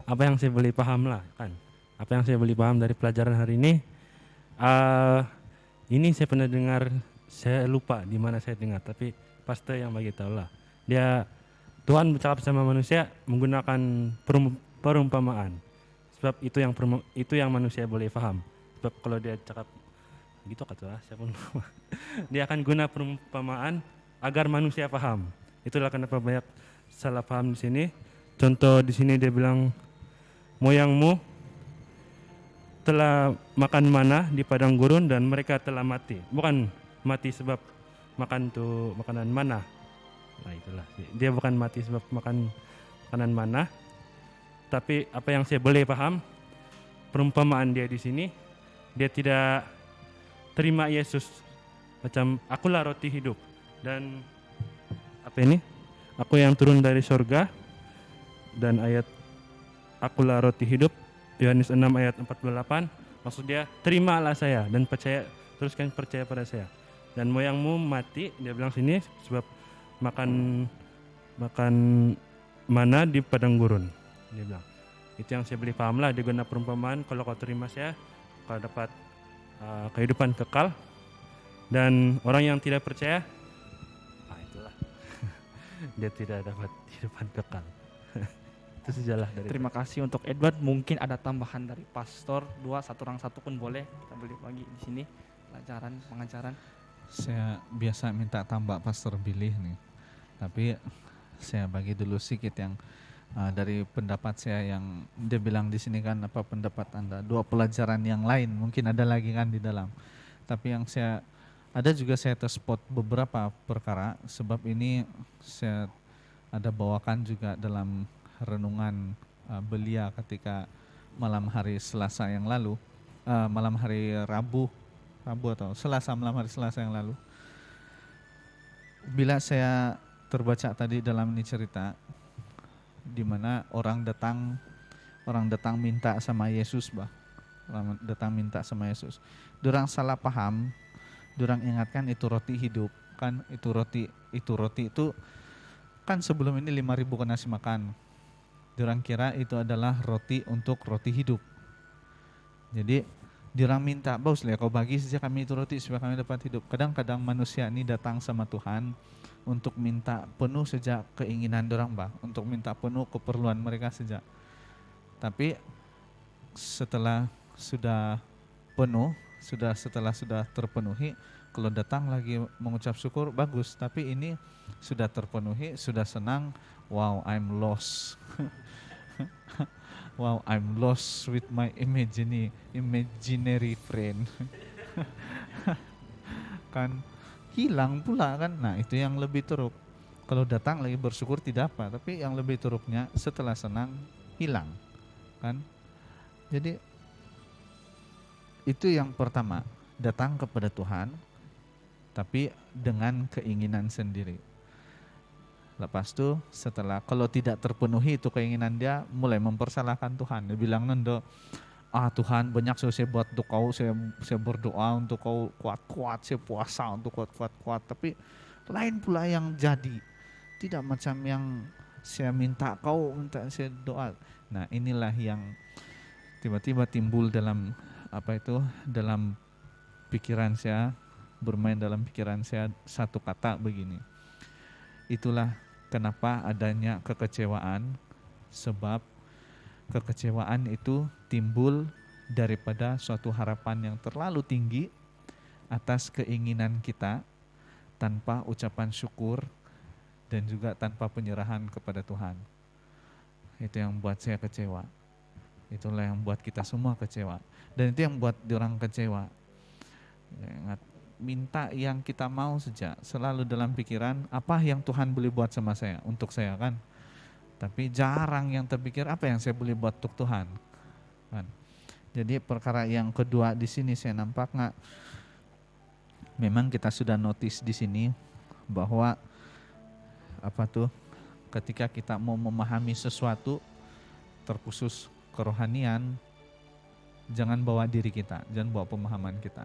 Apa yang saya boleh paham lah kan? Apa yang saya boleh paham dari pelajaran hari ini? Ini saya pernah dengar, saya lupa di mana saya dengar, tapi pastor yang bagi tahu lah. Tuhan bercakap sama manusia menggunakan perumpamaan. Sebab itu yang manusia boleh paham. Sebab kalau dia cakap gitu katalah siapa dia akan guna perumpamaan agar manusia paham. Itulah kenapa banyak salah paham di sini. Contoh di sini dia bilang moyangmu telah makan mana di padang gurun dan mereka telah mati. Bukan mati sebab makan tuh makanan mana. Nah itulah. Dia bukan mati sebab makan makanan mana. Tapi apa yang saya boleh paham, perumpamaan dia di sini, dia tidak terima Yesus macam akulah roti hidup dan apa ini? Aku yang turun dari surga dan ayat akulah roti hidup Yohanes 6 ayat 48, maksud dia terimalah saya dan teruskan percaya pada saya. Dan moyangmu mati, dia bilang sini sebab makan mana di padang gurun. Dia bilang itu yang saya boleh paham lah, dia guna perumpamaan. Kalau kau terima saya, kau dapat kehidupan kekal, dan orang yang tidak percaya, itulah dia tidak dapat kehidupan kekal. Itu sejalah dari. Terima kasih untuk Edward. Mungkin ada tambahan dari pastor, satu orang satu pun boleh. Kita boleh bagi di sini pelajaran pengajaran. Saya biasa minta tambah Pastor Billy nih, tapi saya bagi dulu sedikit yang dari pendapat saya yang dia bilang di sini kan, apa pendapat Anda? 2 pelajaran yang lain mungkin ada lagi kan di dalam. Tapi yang saya terspot beberapa perkara, sebab ini saya ada bawakan juga dalam renungan belia ketika malam hari Selasa yang lalu, malam hari Rabu atau malam hari Selasa yang lalu. Bila saya terbaca tadi dalam ini cerita di mana orang datang minta sama Yesus, orang datang minta sama Yesus. Dorang salah paham, dorang ingatkan itu roti hidup kan, itu roti itu kan sebelum ini 5.000 kan nasi makan. Dorang kira itu adalah roti untuk roti hidup. Jadi dorang minta, "Bos, kau bagi saja kami itu roti supaya kami dapat hidup." Kadang-kadang manusia ini datang sama Tuhan untuk minta penuh saja keinginan dorang, untuk minta penuh keperluan mereka saja. Tapi setelah sudah penuh, setelah sudah terpenuhi, kalau datang lagi mengucap syukur bagus, tapi ini sudah terpenuhi, sudah senang, wow, I'm lost. Wow, I'm lost with my imaginary friend. Kan hilang pula kan. Nah, itu yang lebih teruk. Kalau datang lagi bersyukur tidak apa, tapi yang lebih teruknya setelah senang hilang. Kan? Jadi itu yang pertama, datang kepada Tuhan tapi dengan keinginan sendiri. Lepas itu setelah kalau tidak terpenuhi itu keinginan dia, mulai mempersalahkan Tuhan. Dia bilang, "Nendo, Tuhan banyak saya buat untuk kau, saya berdoa untuk kau kuat-kuat, saya puasa untuk kuat-kuat, tapi lain pula yang jadi. Tidak macam yang saya minta saya doa." Nah, inilah yang tiba-tiba timbul dalam dalam pikiran saya, bermain dalam pikiran saya satu kata begini. Itulah kenapa adanya kekecewaan, sebab kekecewaan itu timbul daripada suatu harapan yang terlalu tinggi atas keinginan kita tanpa ucapan syukur dan juga tanpa penyerahan kepada Tuhan. Itu yang membuat saya kecewa. Itulah yang membuat kita semua kecewa. Dan itu yang membuat orang kecewa. Ingat, minta yang kita mau saja, selalu dalam pikiran apa yang Tuhan boleh buat sama saya, untuk saya kan. Tapi jarang yang terpikir apa yang saya boleh buat untuk Tuhan kan. Jadi perkara yang kedua di sini saya nampak memang kita sudah notice di sini bahwa ketika kita mau memahami sesuatu terkhusus kerohanian, jangan bawa diri kita, jangan bawa pemahaman kita.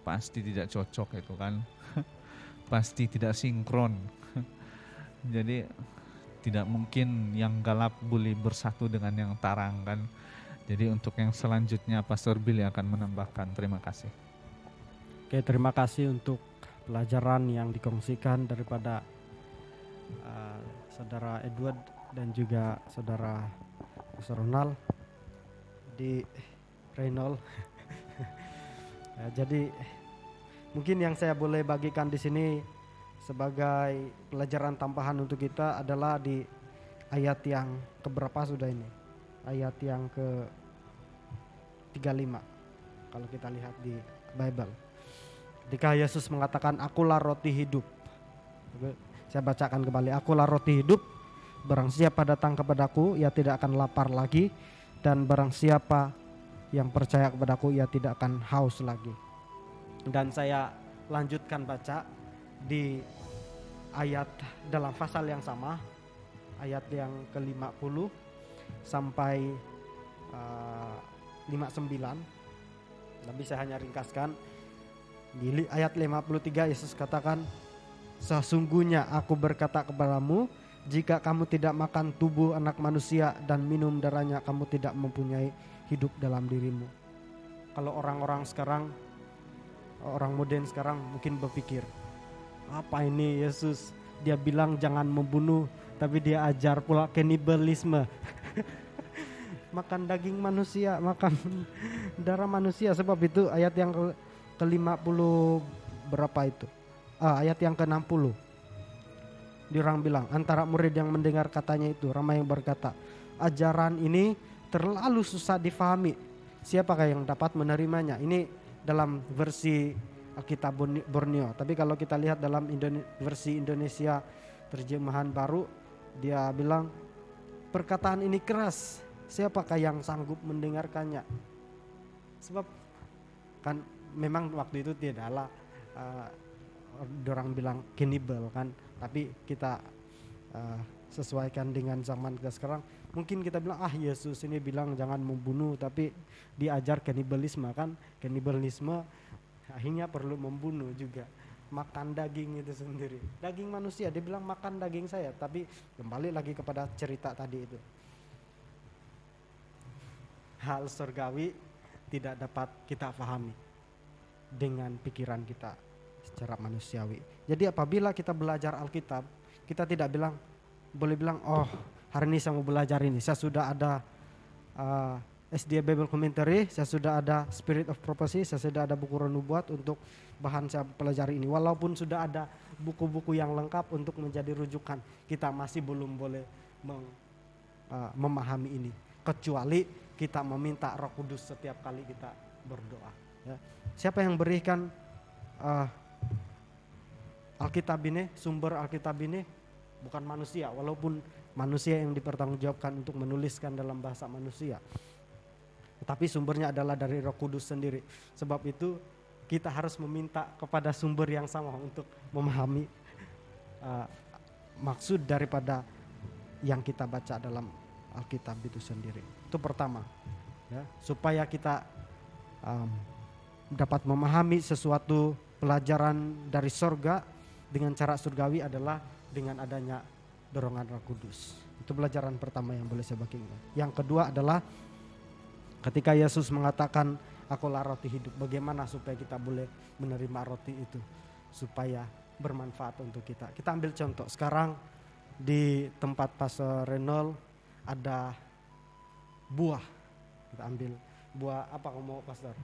Pasti tidak cocok itu kan. Pasti tidak sinkron. Jadi tidak mungkin yang galap boleh bersatu dengan yang tarang kan. Jadi untuk yang selanjutnya Pastor Billy akan menambahkan. Terima kasih. Oke, terima kasih untuk pelajaran yang dikongsikan daripada Saudara Edward dan juga Saudara Ronald di Reynolds. Jadi mungkin yang saya boleh bagikan di sini sebagai pelajaran tambahan untuk kita adalah di ayat yang keberapa sudah ini? Ayat yang ke-35 kalau kita lihat di Bible. Ketika Yesus mengatakan, "Akulah roti hidup." Saya bacakan kembali, "Akulah roti hidup, barang siapa datang kepadaku ia tidak akan lapar lagi, dan barang siapa yang percaya kepadaku ia tidak akan haus lagi." Dan saya lanjutkan baca di ayat dalam pasal yang sama, ayat yang ke-50 sampai 59. Tapi saya hanya ringkaskan. Di ayat 53 Yesus katakan, "Sesungguhnya aku berkata kepadamu, jika kamu tidak makan tubuh anak manusia dan minum darahnya, kamu tidak mempunyai hidup dalam dirimu." Kalau orang-orang sekarang, orang modern sekarang mungkin berpikir, apa ini Yesus? Dia bilang jangan membunuh, tapi dia ajar pula kanibalisme. Makan daging manusia, makan darah manusia. Sebab itu ayat yang ke-50 berapa itu? Ayat yang ke-60. Diorang bilang, antara murid yang mendengar katanya itu, ramai yang berkata, ajaran ini terlalu susah difahami. Siapakah yang dapat menerimanya? Ini dalam versi Alkitab Borneo. Tapi kalau kita lihat dalam versi Indonesia terjemahan baru, dia bilang, perkataan ini keras. Siapakah yang sanggup mendengarkannya? Sebab kan memang waktu itu tidaklah orang bilang cannibal kan, tapi kita sesuaikan dengan zaman ke sekarang. Mungkin kita bilang Yesus ini bilang jangan membunuh, tapi diajar kanibalisme kan. Kanibalisme akhirnya perlu membunuh juga, makan daging itu sendiri, daging manusia. Dia bilang makan daging saya, tapi kembali lagi kepada cerita tadi itu. Hal surgawi tidak dapat kita pahami dengan pikiran kita secara manusiawi. Jadi apabila kita belajar Alkitab, kita tidak boleh bilang hari ini saya mau belajar ini, saya sudah ada SDA Bible Commentary, saya sudah ada Spirit of Prophecy, saya sudah ada buku Nubuat untuk bahan saya pelajari ini. Walaupun sudah ada buku-buku yang lengkap untuk menjadi rujukan, kita masih belum boleh memahami ini, kecuali kita meminta Roh Kudus setiap kali kita berdoa. Ya. Siapa yang berikan Alkitab ini, sumber Alkitab ini? Bukan manusia, walaupun manusia yang dipertanggungjawabkan untuk menuliskan dalam bahasa manusia. Tapi sumbernya adalah dari Roh Kudus sendiri. Sebab itu kita harus meminta kepada sumber yang sama untuk memahami maksud daripada yang kita baca dalam Alkitab itu sendiri. Itu pertama, ya, supaya kita dapat memahami sesuatu pelajaran dari sorga dengan cara surgawi adalah dengan adanya dorongan Roh Kudus. Itu pelajaran pertama yang boleh saya bagikan. Yang kedua adalah ketika Yesus mengatakan akulah roti hidup, bagaimana supaya kita boleh menerima roti itu supaya bermanfaat untuk kita. Kita ambil contoh sekarang di tempat Pastor Renol ada buah. Kita ambil buah apa kamu mau Pastor?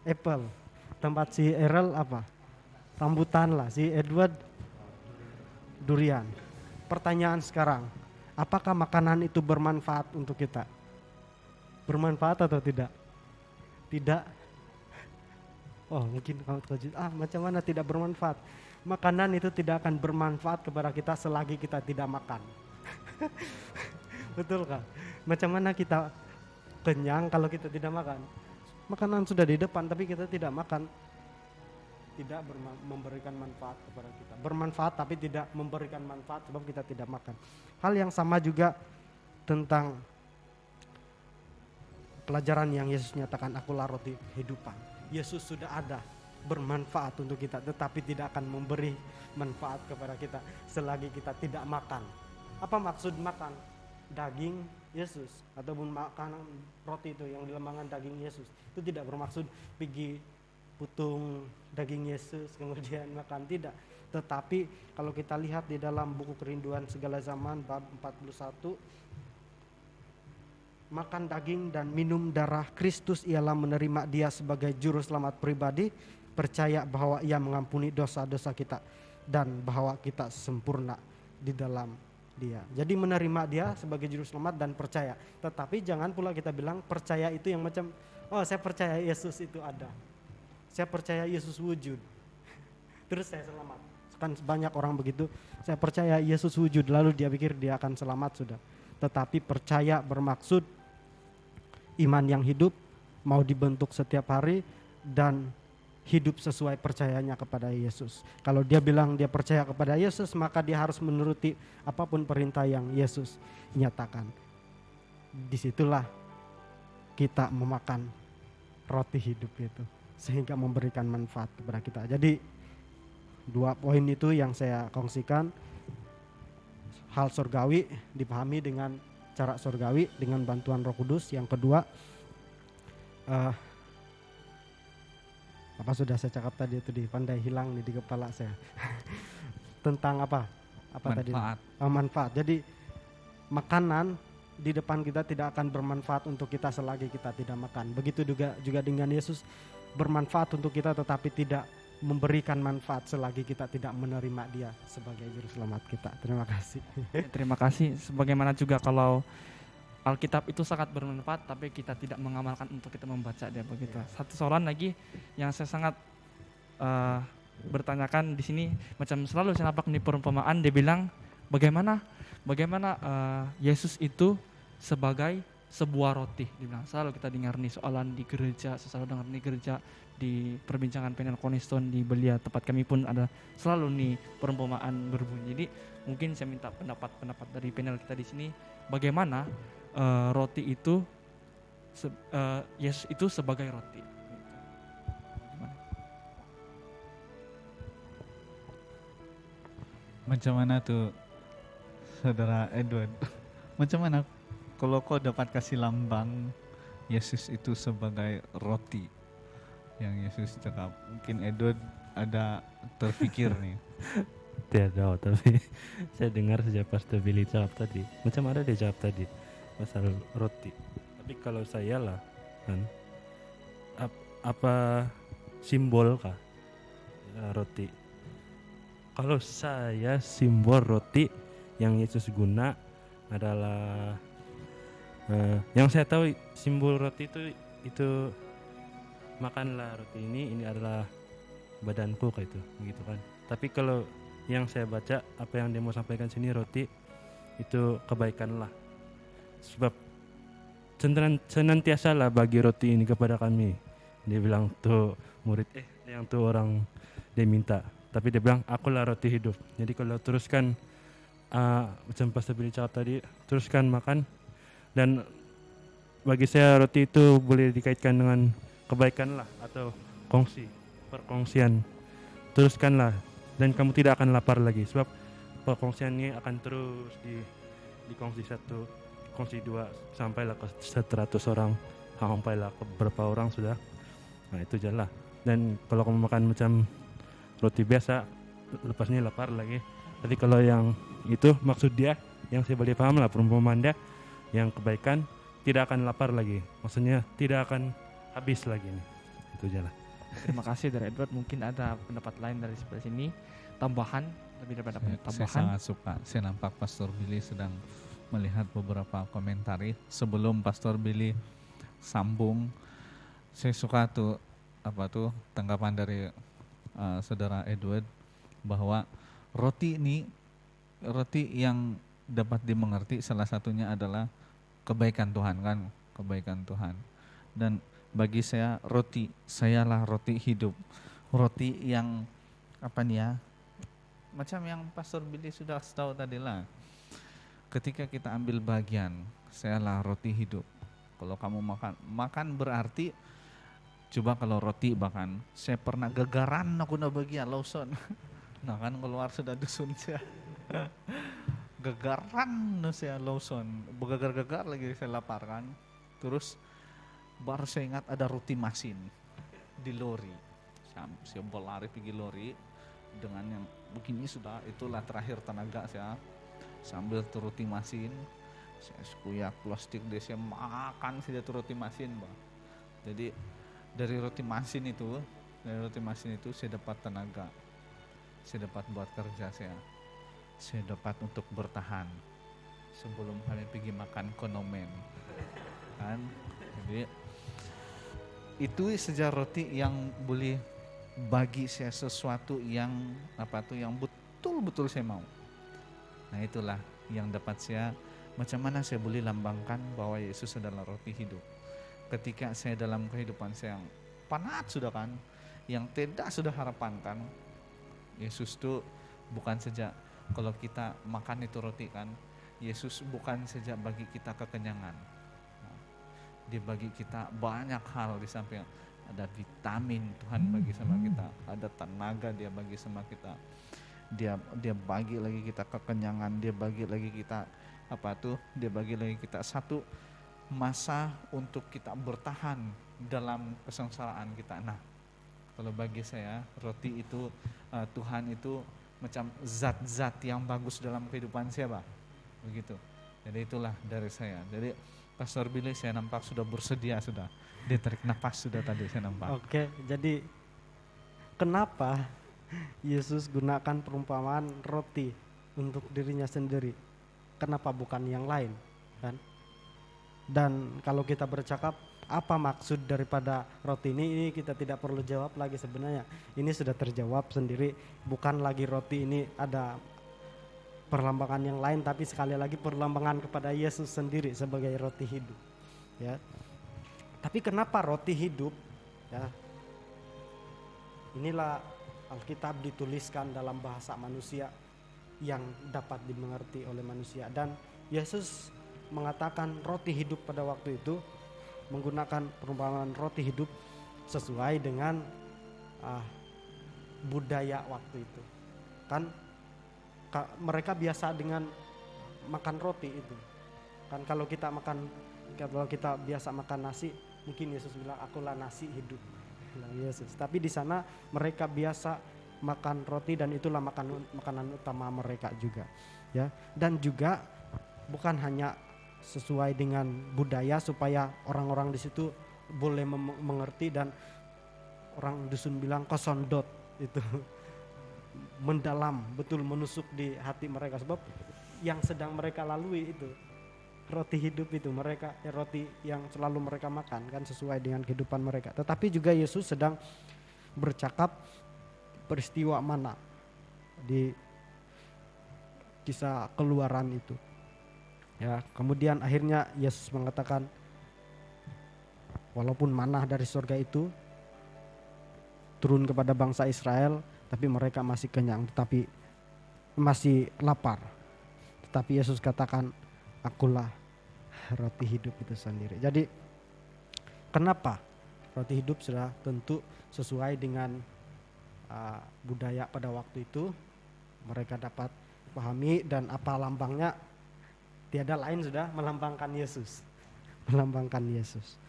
Apple. Tempat si Errol apa? Rambutan lah. Si Edward durian. Pertanyaan sekarang, apakah makanan itu bermanfaat untuk kita? Bermanfaat atau tidak? Tidak. Oh mungkin kamu terkejut. Macam mana tidak bermanfaat? Makanan itu tidak akan bermanfaat kepada kita selagi kita tidak makan. Betul kan? Macam mana kita kenyang kalau kita tidak makan? Makanan sudah di depan tapi kita tidak makan. Tidak memberikan manfaat kepada kita. Bermanfaat tapi tidak memberikan manfaat sebab kita tidak makan. Hal yang sama juga tentang pelajaran yang Yesus nyatakan, akulah roti kehidupan. Yesus sudah ada bermanfaat untuk kita, tetapi tidak akan memberi manfaat kepada kita selagi kita tidak makan. Apa maksud makan? Daging Yesus ataupun makanan roti itu yang dilambangkan daging Yesus. Itu tidak bermaksud pergi putung daging Yesus kemudian makan, tidak. Tetapi kalau kita lihat di dalam buku Kerinduan Segala Zaman bab 41, makan daging dan minum darah Kristus ialah menerima Dia sebagai juru selamat pribadi, percaya bahwa Ia mengampuni dosa-dosa kita dan bahwa kita sempurna di dalam Dia. Jadi menerima Dia sebagai juru selamat dan percaya. Tetapi jangan pula kita bilang percaya itu yang macam saya percaya Yesus itu ada, saya percaya Yesus wujud, terus saya selamat. Kan banyak orang begitu, saya percaya Yesus wujud lalu dia pikir dia akan selamat sudah. Tetapi percaya bermaksud iman yang hidup, mau dibentuk setiap hari dan hidup sesuai percayanya kepada Yesus. Kalau dia bilang dia percaya kepada Yesus, maka dia harus menuruti apapun perintah yang Yesus nyatakan. Disitulah kita memakan roti hidup itu, sehingga memberikan manfaat kepada kita. Jadi 2 poin itu yang saya kongsikan. Hal surgawi dipahami dengan cara surgawi dengan bantuan Roh Kudus. Yang kedua, Apa sudah saya cakap tadi itu pandai hilang nih di kepala saya. Tentang apa? Apa tadi? Manfaat. Manfaat. Jadi makanan di depan kita tidak akan bermanfaat untuk kita selagi kita tidak makan. Begitu juga dengan Yesus, bermanfaat untuk kita tetapi tidak memberikan manfaat selagi kita tidak menerima Dia sebagai juru selamat kita. Terima kasih. Terima kasih. Sebagaimana juga kalau Alkitab itu sangat bermanfaat, tapi kita tidak mengamalkan untuk kita membaca dia begitu. Satu soalan lagi yang saya sangat bertanyakan di sini, macam selalu saya nampak di perumpamaan dia bilang bagaimana Yesus itu sebagai sebuah roti. Dia bilang selalu kita dengar nih soalan di gereja, selalu dengar nih gereja di perbincangan panel Cornerstone di Belia tempat kami pun ada selalu nih perumpamaan berbunyi. Jadi mungkin saya minta pendapat dari panel kita di sini bagaimana roti itu Yesus itu sebagai roti. Gimana? Macam mana tuh Saudara Edward? Macam mana kalau kau dapat kasih lambang Yesus itu sebagai roti yang Yesus cakap? Mungkin Edward ada terpikir nih. Tidak tahu, tapi saya dengar sejak Pastor Billy jawab tadi. Macam ada dia jawab tadi pasal roti. Tapi kalau saya lah kan, apa simbol kah roti? Kalau saya simbol roti yang Yesus guna adalah yang saya tahu simbol roti itu makanlah roti ini adalah badanku kayak itu begitu kan. Tapi kalau yang saya baca apa yang dia mau sampaikan sini roti itu kebaikan lah. Sebab senantiasa lah bagi roti ini kepada kami. Dia bilang tuh murid yang tuh orang dia minta. Tapi dia bilang akulah roti hidup. Jadi kalau teruskan macam Pastor Billy cakap tadi, teruskan makan. Dan bagi saya roti itu boleh dikaitkan dengan kebaikan lah atau perkongsian. Teruskanlah dan kamu tidak akan lapar lagi sebab perkongsian ini akan terus dikongsi 1, kongsi 2 sampailah ke 100 orang, sampailah ke berapa orang sudah. Nah itu jalan. Dan kalau kamu makan macam roti biasa, lepasnya lapar lagi. Tapi kalau yang itu maksud dia yang saya boleh paham lah perumpamaan dia yang kebaikan tidak akan lapar lagi. Maksudnya tidak akan habis lagi nih. Itu jalan. Terima kasih dari Edward. Mungkin ada pendapat lain dari sebelah sini, tambahan lebih daripada Saya tambahan. sangat suka. Saya nampak Pastor Billy sedang melihat beberapa komentari. Sebelum Pastor Billy sambung, saya suka tuh tanggapan dari Saudara Edward bahwa roti yang dapat dimengerti salah satunya adalah kebaikan Tuhan kan, kebaikan Tuhan. Dan bagi saya sayalah roti hidup. Roti yang macam yang Pastor Billy sudah tahu tadi lah. Ketika kita ambil bagian, sayalah roti hidup. Kalau kamu makan berarti, coba kalau roti bahkan, saya pernah gegaran aku na bagian Lawson. Nah kan keluar sudah dusun saya. Gegaran saya Lawson, begagar-gagar lagi saya lapar kan. Terus baru saya ingat ada roti masin di lori. Saya berlari pergi lori dengan yang begini sudah, itulah terakhir tenaga saya. Sambil tuh roti masin, saya sekuyak plastik deh, saya makan saja tuh roti masin, Bang. Jadi dari roti masin itu saya dapat tenaga, saya dapat buat kerja saya dapat untuk bertahan sebelum kami pergi makan konomen kan. Jadi itu saja roti yang boleh bagi saya sesuatu yang yang betul-betul saya mau. Nah itulah yang dapat saya, macam mana saya boleh lambangkan bahwa Yesus adalah roti hidup. Ketika saya dalam kehidupan saya yang penat sudah kan, yang tidak sudah harapan kan, Yesus itu bukan saja kalau kita makan itu roti kan, Yesus bukan saja bagi kita kekenyangan. Dia bagi kita banyak hal di samping ada vitamin Tuhan bagi sama kita, ada tenaga dia bagi sama kita. Dia bagi lagi kita kekenyangan, dia bagi lagi kita dia bagi lagi kita satu masa untuk kita bertahan dalam kesengsaraan kita. Nah, Kalau bagi saya roti itu Tuhan itu macam zat-zat yang bagus dalam kehidupan siapa? Begitu. Jadi itulah dari saya. Jadi Pastor Billy saya nampak sudah bersedia sudah. Dia tarik nafas sudah tadi saya nampak. Oke, jadi kenapa Yesus gunakan perumpamaan roti untuk dirinya sendiri? Kenapa bukan yang lain, kan? Dan kalau kita bercakap apa maksud daripada roti ini kita tidak perlu jawab lagi sebenarnya. Ini sudah terjawab sendiri, bukan lagi roti ini ada perlambangan yang lain, tapi sekali lagi perlambangan kepada Yesus sendiri sebagai roti hidup, ya. Tapi kenapa roti hidup? Ya. Inilah Alkitab dituliskan dalam bahasa manusia yang dapat dimengerti oleh manusia, dan Yesus mengatakan roti hidup pada waktu itu menggunakan perumpamaan roti hidup sesuai dengan budaya waktu itu. Kan mereka biasa dengan makan roti itu. Kan kalau kita biasa makan nasi, mungkin Yesus bilang akulah nasi hidup. Bilang Yesus. Tapi di sana mereka biasa makan roti dan itulah makanan utama mereka juga, ya. Dan juga bukan hanya sesuai dengan budaya supaya orang-orang di situ boleh mengerti, dan orang dusun bilang kosondot itu mendalam, betul menusuk di hati mereka, sebab yang sedang mereka lalui itu roti hidup itu mereka, roti yang selalu mereka makan kan sesuai dengan kehidupan mereka. Tetapi juga Yesus sedang bercakap peristiwa mana di kisah Keluaran itu, ya. Kemudian akhirnya Yesus mengatakan walaupun manna dari surga itu turun kepada bangsa Israel, tapi mereka masih kenyang, tetapi masih lapar. Tetapi Yesus katakan akulah roti hidup itu sendiri. Jadi kenapa roti hidup? Sudah tentu sesuai dengan budaya pada waktu itu mereka dapat pahami, dan apa lambangnya? Tiada lain sudah melambangkan Yesus, melambangkan Yesus.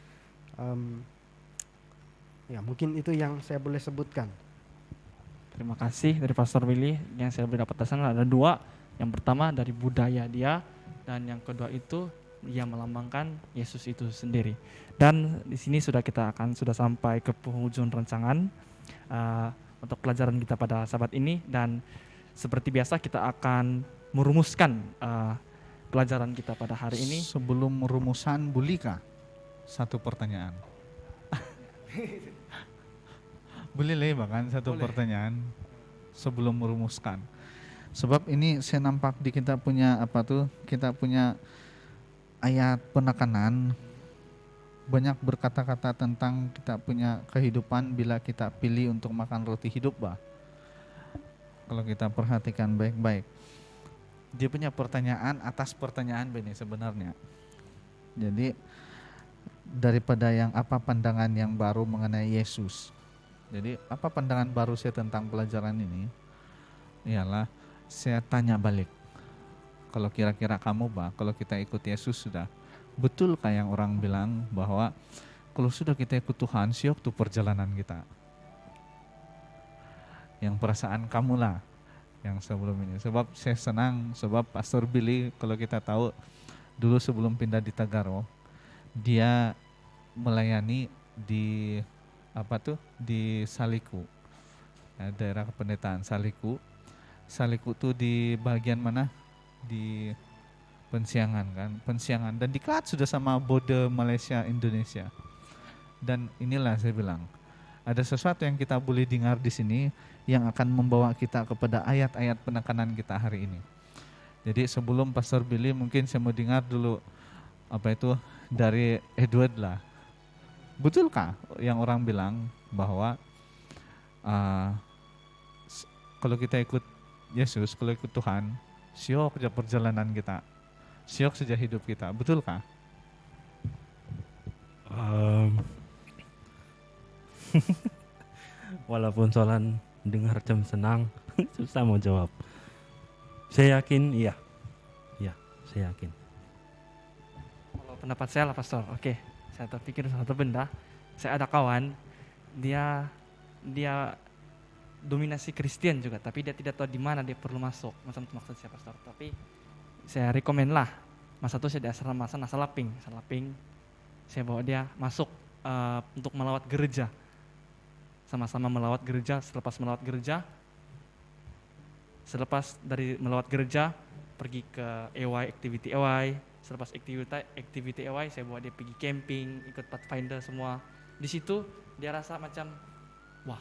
Ya mungkin itu yang saya boleh sebutkan. Terima kasih dari Pastor Willy. Yang saya dapat dasar ada dua. Yang pertama dari budaya dia, dan yang kedua itu dia melambangkan Yesus itu sendiri. Dan di sini sudah sampai ke penghujung rancangan untuk pelajaran kita pada sahabat ini, dan seperti biasa kita akan merumuskan pelajaran kita pada hari ini. Sebelum rumusan, Bulika satu pertanyaan. Boleh bahkan satu pertanyaan sebelum merumuskan. Sebab ini saya nampak di kita punya kita punya ayat penekanan, banyak berkata-kata tentang kita punya kehidupan bila kita pilih untuk makan roti hidup, bah. Kalau kita perhatikan baik-baik, dia punya pertanyaan atas pertanyaan ini sebenarnya. Jadi daripada yang apa pandangan yang baru mengenai Yesus. Jadi apa pandangan baru saya tentang pelajaran ini? Ialah saya tanya balik. Kalau kira-kira kamu, bah, kalau kita ikut Yesus sudah, betulkah yang orang bilang bahwa kalau sudah kita ikut Tuhan, siap tuh perjalanan kita? Yang perasaan kamu lah yang sebelum ini. Sebab saya senang, sebab Pastor Billy kalau kita tahu dulu sebelum pindah di Tagaro, dia melayani di di Saliku, ya, daerah kependetaan Saliku. Saliku tuh di bagian mana? Di Pensiangan kan, Pensiangan, dan dekat sudah sama border Malaysia Indonesia. Dan inilah saya bilang, ada sesuatu yang kita boleh dengar di sini yang akan membawa kita kepada ayat-ayat penekanan kita hari ini. Jadi sebelum Pastor Billy, mungkin saya mau dengar dulu dari Edward lah. Betulkah yang orang bilang bahwa kalau kita ikut Yesus, kalau ikut Tuhan, syok saja perjalanan kita, syok saja hidup kita, betulkah? Walaupun soalan dengar jam senang, susah mau jawab. Saya yakin iya, saya yakin. Kalau pendapat saya lah Pastor, oke. Saya terpikir satu benda, saya ada kawan, dia dia dominasi Kristen juga, tapi dia tidak tahu di mana dia perlu masuk. Macam itu maksud saya pastor. Tapi saya rekomen lah. Masa itu saya di asrama sana Salaping. Saya bawa dia masuk untuk melawat gereja. Sama-sama melawat gereja. Selepas dari melawat gereja, pergi ke EY, activity EY. Selepas activity EY, saya bawa dia pergi camping, ikut Pathfinder semua. Di situ dia rasa macam, wah,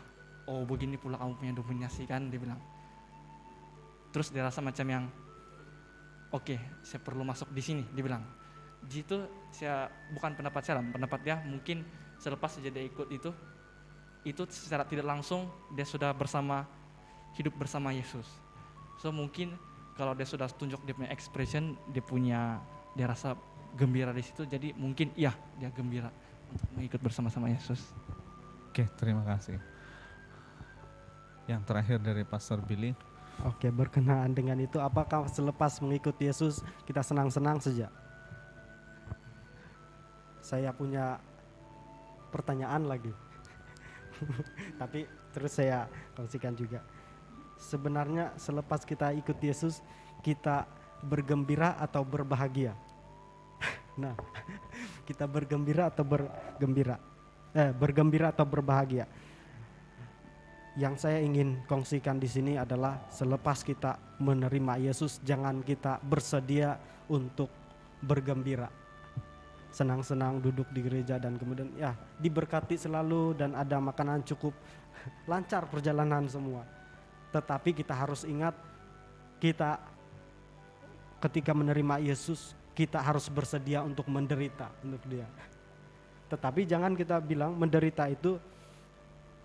oh begini pula kamu punya dominasi kan, dia bilang. Terus dia rasa macam yang, oke, saya perlu masuk di sini, dia bilang. Di situ saya bukan pendapat saya, pendapat dia mungkin selepas saja dia ikut itu secara tidak langsung dia sudah hidup bersama Yesus. So mungkin kalau dia sudah tunjuk dia punya expression, dia rasa gembira di situ, jadi mungkin iya dia gembira untuk mengikut bersama-sama Yesus. Oke, terima kasih. Yang terakhir dari Pastor Billy. Oke, berkenaan dengan itu, apakah selepas mengikuti Yesus kita senang-senang saja? Saya punya pertanyaan lagi. Tapi terus saya kongsikan juga. Sebenarnya selepas kita ikut Yesus, kita bergembira atau berbahagia? Nah, kita bergembira atau berbahagia? Yang saya ingin kongsikan di sini adalah selepas kita menerima Yesus, jangan kita bersedia untuk bergembira. Senang-senang duduk di gereja dan kemudian ya diberkati selalu dan ada makanan cukup, lancar perjalanan semua. Tetapi kita harus ingat, kita ketika menerima Yesus, kita harus bersedia untuk menderita untuk Dia. Tetapi jangan kita bilang menderita itu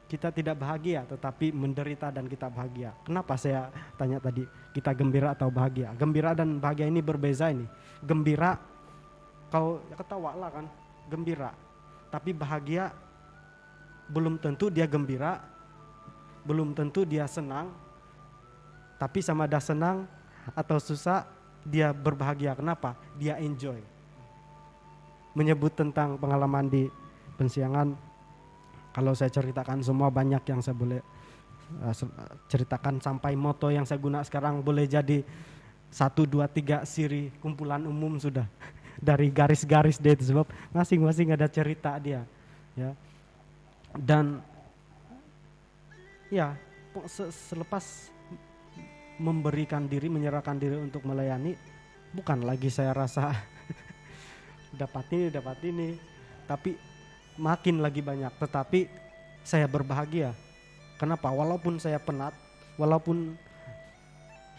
kita tidak bahagia, tetapi menderita dan kita bahagia. Kenapa saya tanya tadi, kita gembira atau bahagia? Gembira dan bahagia ini berbeza ini. Gembira, kau ketawa lah kan, gembira. Tapi bahagia, belum tentu dia gembira, belum tentu dia senang. Tapi sama ada senang atau susah, dia berbahagia. Kenapa? Dia enjoy. Menyebut tentang pengalaman di pensiangan, kalau saya ceritakan semua banyak yang saya boleh ceritakan, sampai moto yang saya guna sekarang boleh jadi 1, 2, 3 siri kumpulan umum sudah. Dari garis-garis dia itu, sebab masing-masing ada cerita dia. Ya. Dan ya selepas memberikan diri, menyerahkan diri untuk melayani, bukan lagi saya rasa dapat ini, tapi makin lagi banyak, tetapi saya berbahagia. Kenapa? Walaupun saya penat, walaupun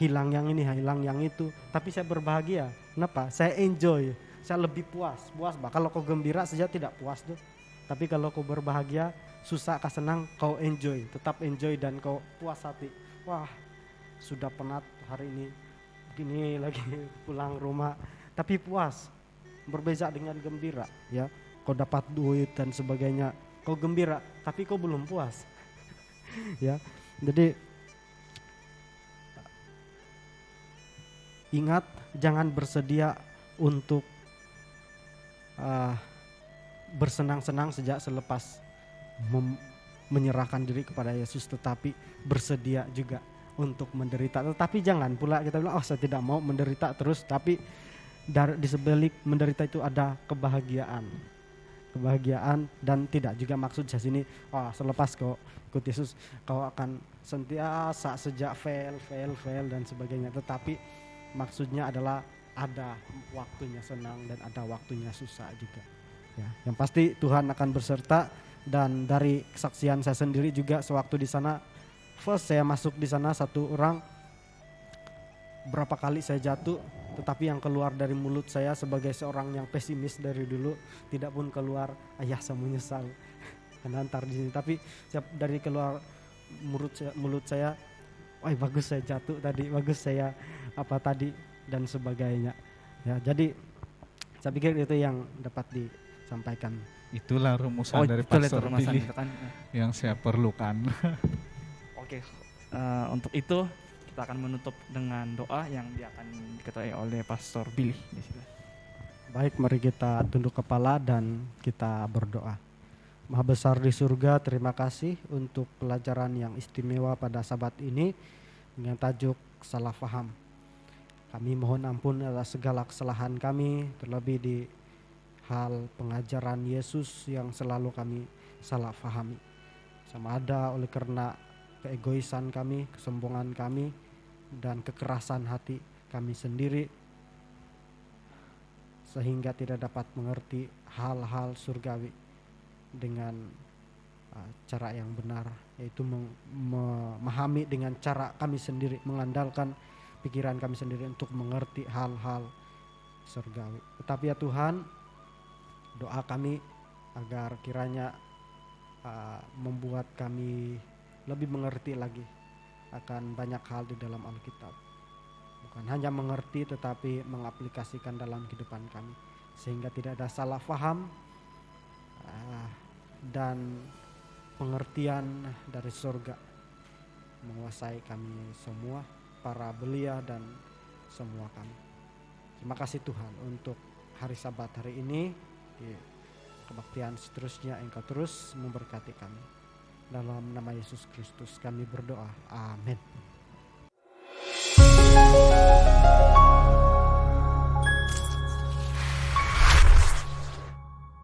hilang yang ini, hilang yang itu, tapi saya berbahagia. Kenapa? Saya enjoy, saya lebih puas. Kalau kau gembira saja tidak puas tuh. Tapi kalau kau berbahagia, susah kah senang, kau enjoy, tetap enjoy dan kau puas hati. Wah, sudah penat hari ini, begini lagi pulang rumah, tapi puas. Berbeza dengan gembira, ya. Kau dapat duit dan sebagainya, kau gembira, tapi kau belum puas. Ya, jadi ingat, jangan bersedia untuk bersenang-senang sejak selepas menyerahkan diri kepada Yesus, tetapi bersedia juga untuk menderita. Tetapi jangan pula kita bilang, oh saya tidak mau menderita terus, tapi di sebalik menderita itu ada kebahagiaan, dan tidak juga maksud saya sini, selepas kau ikut Yesus kau akan sentiasa sejak fail dan sebagainya. Tetapi maksudnya adalah ada waktunya senang dan ada waktunya susah juga. Ya, yang pasti Tuhan akan berserta. Dan dari kesaksian saya sendiri juga, sewaktu di sana, first saya masuk di sana satu orang, berapa kali saya jatuh, tetapi yang keluar dari mulut saya sebagai seorang yang pesimis dari dulu, tidak pun keluar ayah saya menyesal karena antar di sini, tapi dari keluar mulut saya, wah bagus saya jatuh tadi, bagus saya apa tadi dan sebagainya. Ya, jadi saya pikir itu yang dapat disampaikan. Itulah rumusan dari Pastor Billy kan. yang saya perlukan. Oke, untuk itu kita akan menutup dengan doa yang akan diketuai oleh Pastor Billy. Baik, mari kita tunduk kepala dan kita berdoa. Maha besar di surga, terima kasih untuk pelajaran yang istimewa pada Sabat ini dengan tajuk salah faham. Kami mohon ampun atas segala kesalahan kami, terlebih di hal pengajaran Yesus yang selalu kami salah fahami. Sama ada oleh karena keegoisan kami, kesombongan kami, dan kekerasan hati kami sendiri, sehingga tidak dapat mengerti hal-hal surgawi dengan cara yang benar, yaitu memahami dengan cara kami sendiri, mengandalkan pikiran kami sendiri untuk mengerti hal-hal surgawi. Tetapi ya Tuhan, doa kami agar kiranya membuat kami lebih mengerti lagi akan banyak hal di dalam Alkitab. Bukan hanya mengerti tetapi mengaplikasikan dalam kehidupan kami, sehingga tidak ada salah faham dan pengertian dari surga menguasai kami semua, para belia dan semua kami. Terima kasih Tuhan untuk hari Sabat hari ini. Di kebaktian seterusnya Engkau terus memberkati kami. Dalam nama Yesus Kristus kami berdoa. Amin.